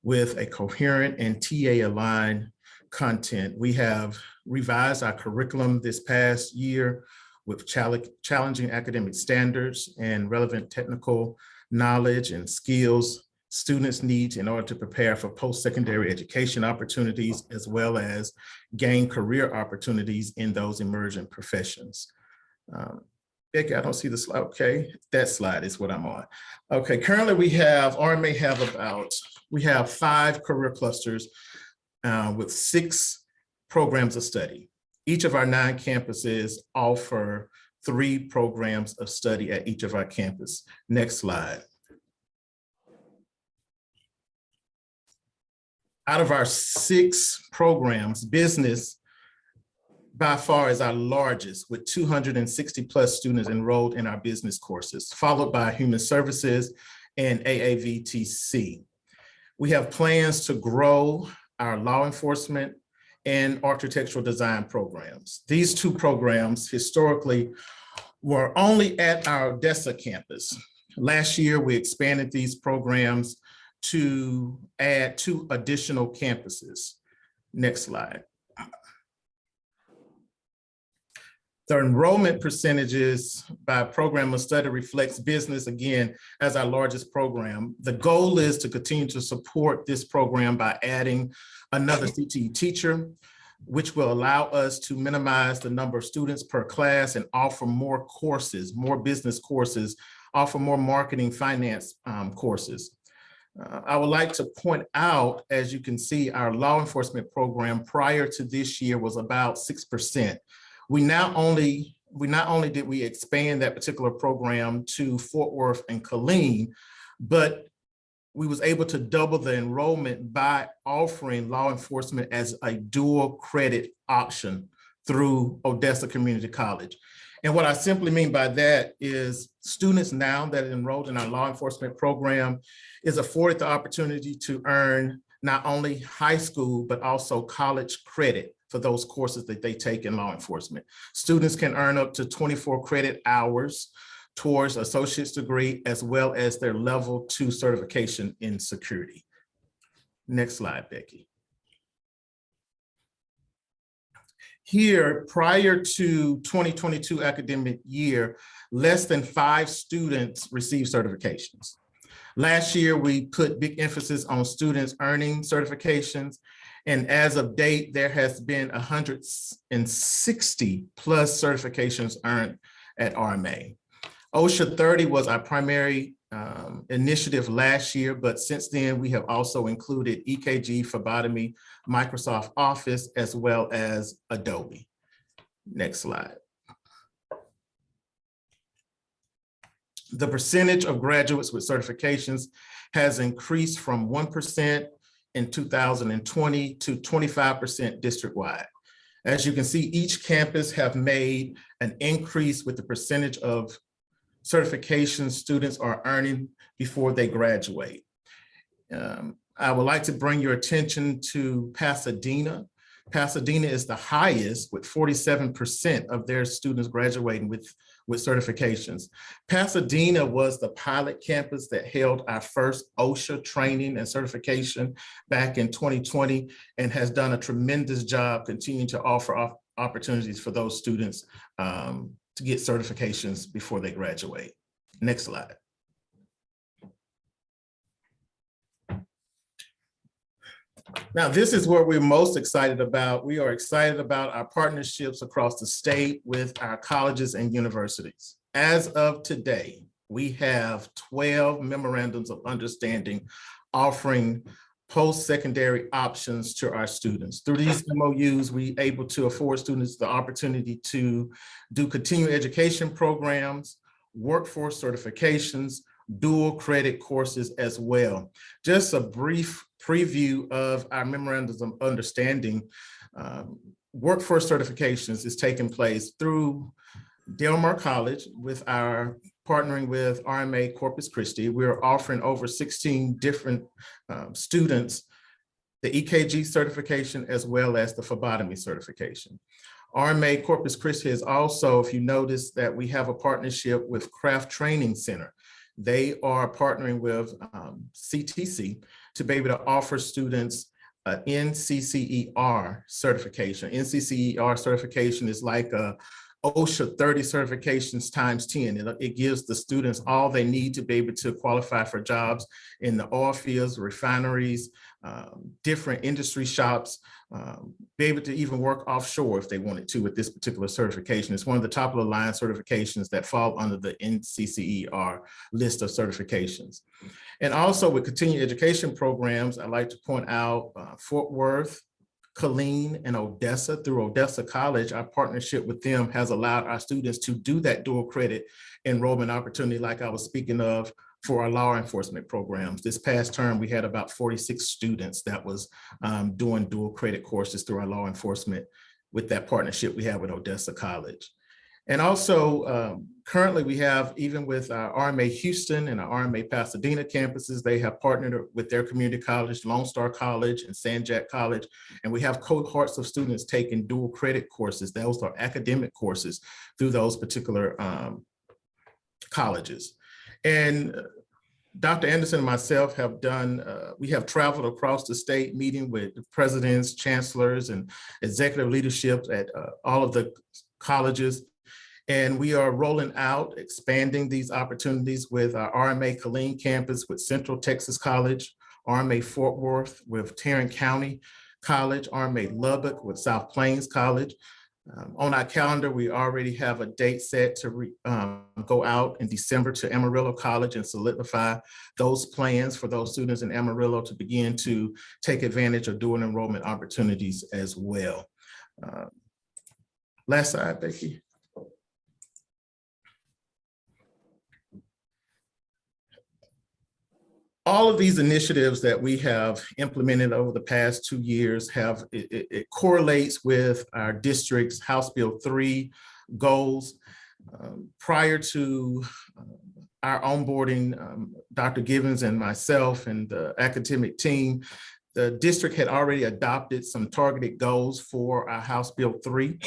with a coherent and TA-aligned content. We have revised our curriculum this past year with challenging academic standards and relevant technical knowledge and skills students need in order to prepare for post-secondary education opportunities, as well as gain career opportunities in those emergent professions. Becky, I don't see the slide. Okay, that slide is what I'm on. Okay, currently we have, RMA we have 5 career clusters with 6 programs of study. Each of our 9 campuses offer 3 programs of study at each of our campus. Next slide. Out of our 6 programs, business by far is our largest, with 260 plus students enrolled in our business courses, followed by human services and AAVTC. We have plans to grow our law enforcement and architectural design programs. These 2 programs historically were only at our Odessa campus. Last year, we expanded these programs to add 2 additional campuses. Next slide. The enrollment percentages by program of study reflects business, again, as our largest program. The goal is to continue to support this program by adding another CTE teacher, which will allow us to minimize the number of students per class and offer more courses, more business courses, offer more marketing finance courses. I would like to point out, as you can see, our law enforcement program prior to this year was about 6%. We not only did we expand that particular program to Fort Worth and Killeen, but we was able to double the enrollment by offering law enforcement as a dual credit option through Odessa Community College. And what I simply mean by that is students now that are enrolled in our law enforcement program is afforded the opportunity to earn not only high school, but also college credit for those courses that they take in law enforcement. Students can earn up to 24 credit hours towards associate's degree, as well as their level 2 certification in security. Next slide, Becky. Here, prior to 2022 academic year, less than 5 students received certifications. Last year, we put big emphasis on students earning certifications. And as of date, there has been 160 plus certifications earned at RMA. OSHA 30 was our primary initiative last year, but since then we have also included EKG, phlebotomy, Microsoft Office, as well as Adobe. Next slide. The percentage of graduates with certifications has increased from 1% in 2020 to 25% district-wide. As you can see, each campus have made an increase with the percentage of certification students are earning before they graduate. I would like to bring your attention to Pasadena. Pasadena is the highest, with 47% of their students graduating with certifications. Pasadena was the pilot campus that held our first OSHA training and certification back in 2020 and has done a tremendous job continuing to offer opportunities for those students to get certifications before they graduate. Next slide. Now, this is what we're most excited about. We are excited about our partnerships across the state with our colleges and universities. As of today, we have 12 memorandums of understanding offering post-secondary options to our students. Through these MOUs, we're able to afford students the opportunity to do continuing education programs, workforce certifications, dual credit courses as well. Just a brief preview of our memorandums of understanding. Workforce certifications is taking place through Del Mar College with our partnering with RMA Corpus Christi. We're offering over 16 different students the EKG certification as well as the phlebotomy certification. RMA Corpus Christi is also, if you notice that we have a partnership with Craft Training Center. They are partnering with CTC to be able to offer students NCCER certification. NCCER certification is like a OSHA 30 certifications times 10. It gives the students all they need to be able to qualify for jobs in the oil fields, refineries, different industry shops, be able to even work offshore if they wanted to with this particular certification. It's one of the top of the line certifications that fall under the NCCER list of certifications. And also with continuing education programs, I'd like to point out Fort Worth, Killeen, and Odessa. Through Odessa College, our partnership with them has allowed our students to do that dual credit enrollment opportunity like I was speaking of for our law enforcement programs. This past term, we had about 46 students that was doing dual credit courses through our law enforcement with that partnership we have with Odessa College. And also currently we have, even with our RMA Houston and our RMA Pasadena campuses, they have partnered with their community college, Lone Star College and San Jac College. And we have cohorts of students taking dual credit courses. Those are academic courses through those particular colleges. And Dr. Anderson and myself have done, we have traveled across the state meeting with presidents, chancellors, and executive leadership at all of the colleges. And we are rolling out, expanding these opportunities with our RMA Killeen campus with Central Texas College, RMA Fort Worth with Tarrant County College, RMA Lubbock with South Plains College. On our calendar, we already have a date set to go out in December to Amarillo College and solidify those plans for those students in Amarillo to begin to take advantage of dual enrollment opportunities as well. Last slide, Becky. All of these initiatives that we have implemented over the past 2 years have, it correlates with our district's House Bill 3 goals. Prior to our onboarding, Dr. Givens and myself and the academic team, the district had already adopted some targeted goals for our House Bill 3.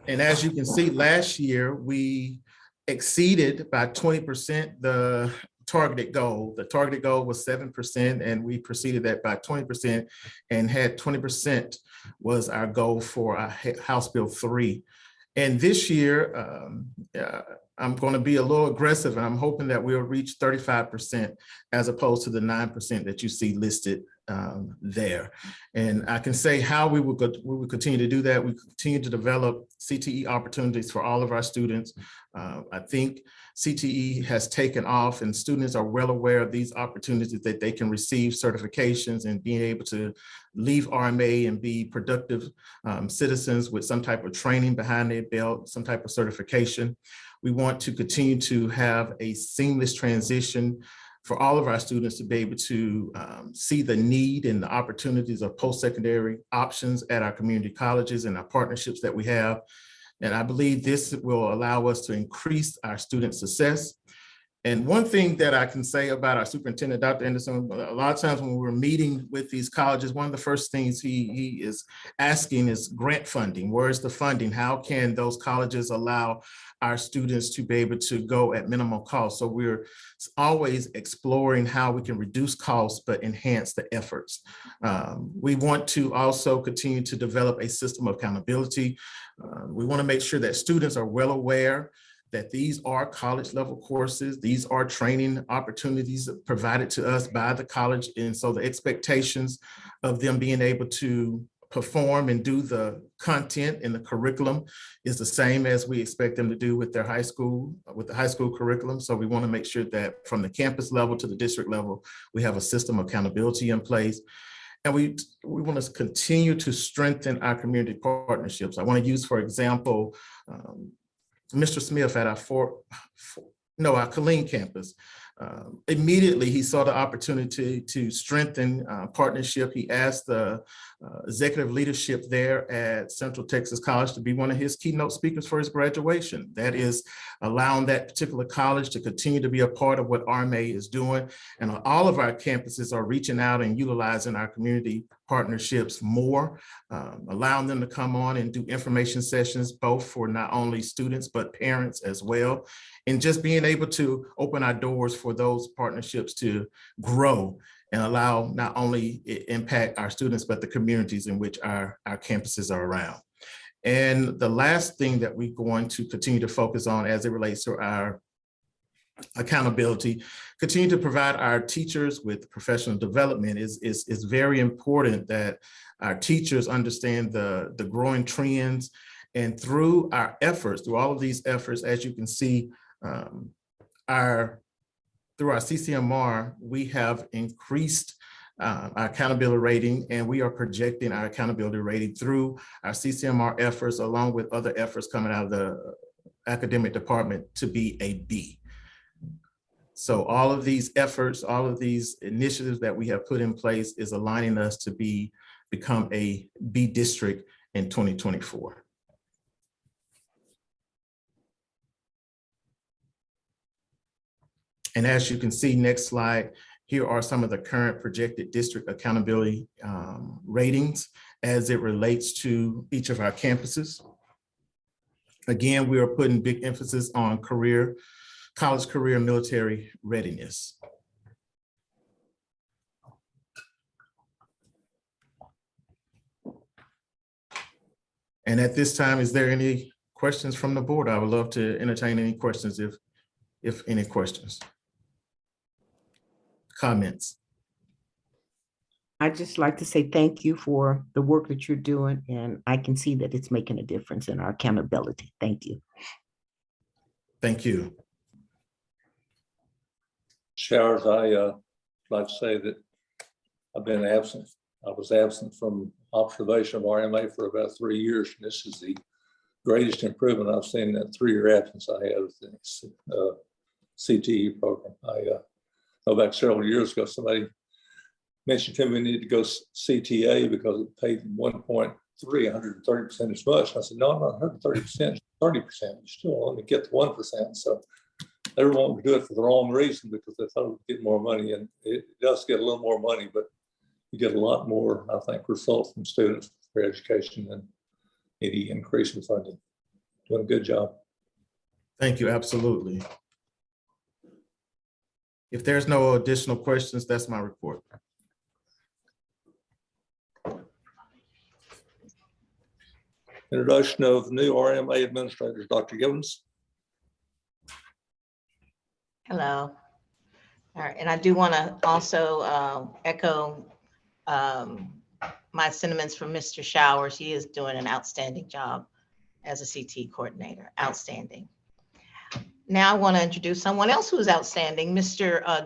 And as you can see, last year, we exceeded by 20% the targeted goal. The targeted goal was 7%, and we proceeded that by 20% and had 20% was our goal for our House Bill 3. And this year, I'm going to be a little aggressive, and I'm hoping that we'll reach 35% as opposed to the 9% that you see listed there. And I can say how we will continue to do that. We continue to develop CTE opportunities for all of our students. I think CTE has taken off, and students are well aware of these opportunities that they can receive certifications and being able to leave RMA and be productive citizens with some type of training behind their belt, some type of certification. We want to continue to have a seamless transition for all of our students to be able to see the need and the opportunities of post-secondary options at our community colleges and our partnerships that we have. And I believe this will allow us to increase our student success. And one thing that I can say about our superintendent, Dr. Anderson, a lot of times when we're meeting with these colleges, one of the first things he is asking is grant funding. Where's the funding? How can those colleges allow our students to be able to go at minimal cost? So we're always exploring how we can reduce costs but enhance the efforts. We want to also continue to develop a system of accountability. We want to make sure that students are well aware that these are college level courses. These are training opportunities provided to us by the college. And so the expectations of them being able to perform and do the content in the curriculum is the same as we expect them to do with their high school, with the high school curriculum. So we want to make sure that from the campus level to the district level, we have a system of accountability in place. And we want to continue to strengthen our community partnerships. I want to use, for example, Mr. Smith at our No, our Killeen campus. Immediately, he saw the opportunity to strengthen partnership. He asked the executive leadership there at Central Texas College to be one of his keynote speakers for his graduation. That is allowing that particular college to continue to be a part of what RMA is doing. And all of our campuses are reaching out and utilizing our community partnerships more, allowing them to come on and do information sessions, both for not only students, but parents as well. And just being able to open our doors for those partnerships to grow and allow not only impact our students, but the communities in which our campuses are around. And the last thing that we're going to continue to focus on as it relates to our accountability, continue to provide our teachers with professional development is very important that our teachers understand the growing trends. And through our efforts, through all of these efforts, as you can see, through our CCMR, we have increased our accountability rating, and we are projecting our accountability rating through our CCMR efforts, along with other efforts coming out of the academic department, to be a B. So all of these efforts, all of these initiatives that we have put in place is aligning us to become a B district in 2024. And as you can see, next slide, here are some of the current projected district accountability ratings as it relates to each of our campuses. Again, we are putting big emphasis on college career military readiness. And at this time, is there any questions from the board? I would love to entertain any questions if any questions. Comments? I'd just like to say thank you for the work that you're doing, and I can see that it's making a difference in our accountability. Thank you. Thank you. Showers, I like to say that I've been absent. I was absent from observation of RMA for about 3 years, and this is the greatest improvement I've seen in that 3-year absence I had with the CTE program. I know back several years ago, somebody mentioned to me we need to go CTA because it paid 1.3, 130% as much. I said, no, not 130%, 30%. You still only get the 1%. So they were wanting to do it for the wrong reason because they thought it would get more money, and it does get a little more money, but you get a lot more, I think, results from students for education than any increase in funding. Doing a good job. Thank you, absolutely. If there's no additional questions, that's my report. Introduction of new RMA administrators, Dr. Givens. Hello. All right, and I do want to also echo my sentiments for Mr. Showers. He is doing an outstanding job as a CT coordinator. Outstanding. Now I want to introduce someone else who's outstanding,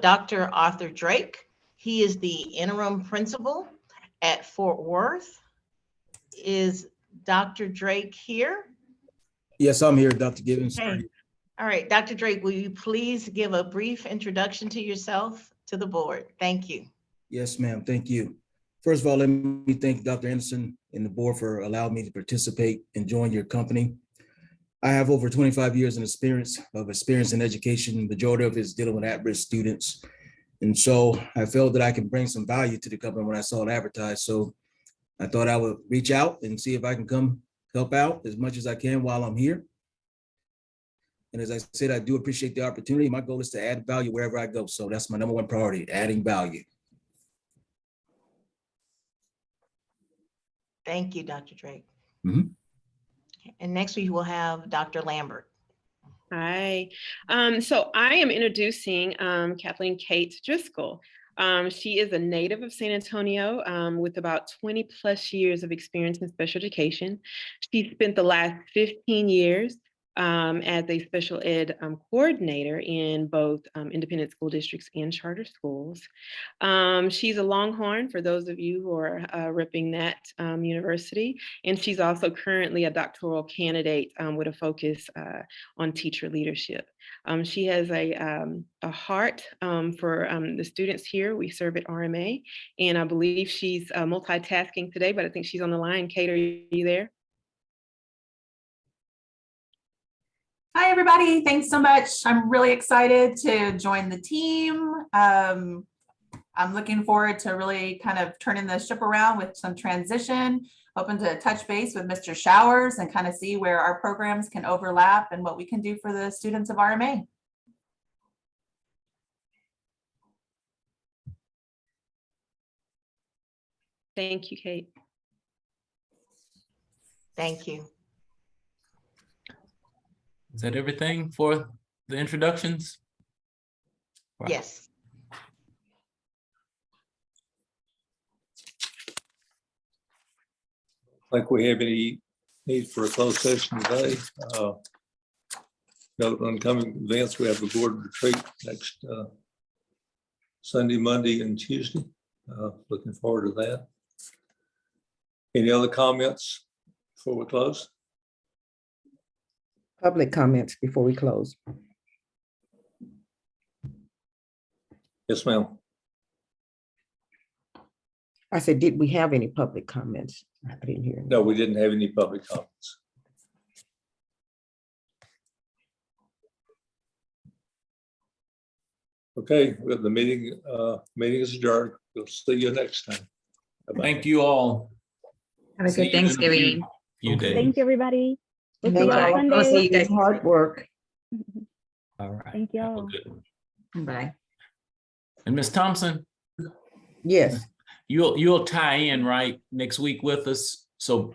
Dr. Arthur Drake. He is the interim principal at Fort Worth. Is Dr. Drake here? Yes, I'm here, Dr. Givens. Okay. All right, Dr. Drake, will you please give a brief introduction to yourself to the board? Thank you. Yes, ma'am. Thank you. First of all, let me thank Dr. Anderson and the board for allowing me to participate and join your company. I have over 25 years in experience in education. The majority of it is dealing with at-risk students. And so I felt that I can bring some value to the company when I saw it advertised. So I thought I would reach out and see if I can come help out as much as I can while I'm here. And as I said, I do appreciate the opportunity. My goal is to add value wherever I go. So that's my number one priority, adding value. Thank you, Dr. Drake. Mm-hmm. And next we will have Dr. Lambert. Hi. So I am introducing Kathleen Kate Driscoll. She is a native of San Antonio with about 20 plus years of experience in special education. She spent the last 15 years as a special ed coordinator in both independent school districts and charter schools. She's a Longhorn, for those of you who are repping that university, and she's also currently a doctoral candidate with a focus on teacher leadership. She has a heart for the students here. We serve at RMA, and I believe she's multitasking today, but I think she's on the line. Kate, are you there? Hi, everybody. Thanks so much. I'm really excited to join the team. I'm looking forward to really kind of turning the ship around with some transition, hoping to touch base with Mr. Showers and kind of see where our programs can overlap and what we can do for the students of RMA. Thank you, Kate. Thank you. Is that everything for the introductions? Wow. Yes. Like we have any need for a closed session today. Note on coming events, we have a board retreat next Sunday, Monday, and Tuesday. Looking forward to that. Any other comments before we close? Public comments before we close. Yes, ma'am. I said, did we have any public comments? I didn't hear. No, we didn't have any public comments. Okay, well, the meeting is adjourned. We'll see you next time. Bye-bye. Thank you all. Have a See good you in a Thanksgiving. few days. Thank you, everybody. We'll see Thank you Bye. on I'll see Sunday. you guys. Hard work. All right. Thank Have a y'all. good one. Bye. And Ms. Thompson, Yes. you'll tie in right next week with us. So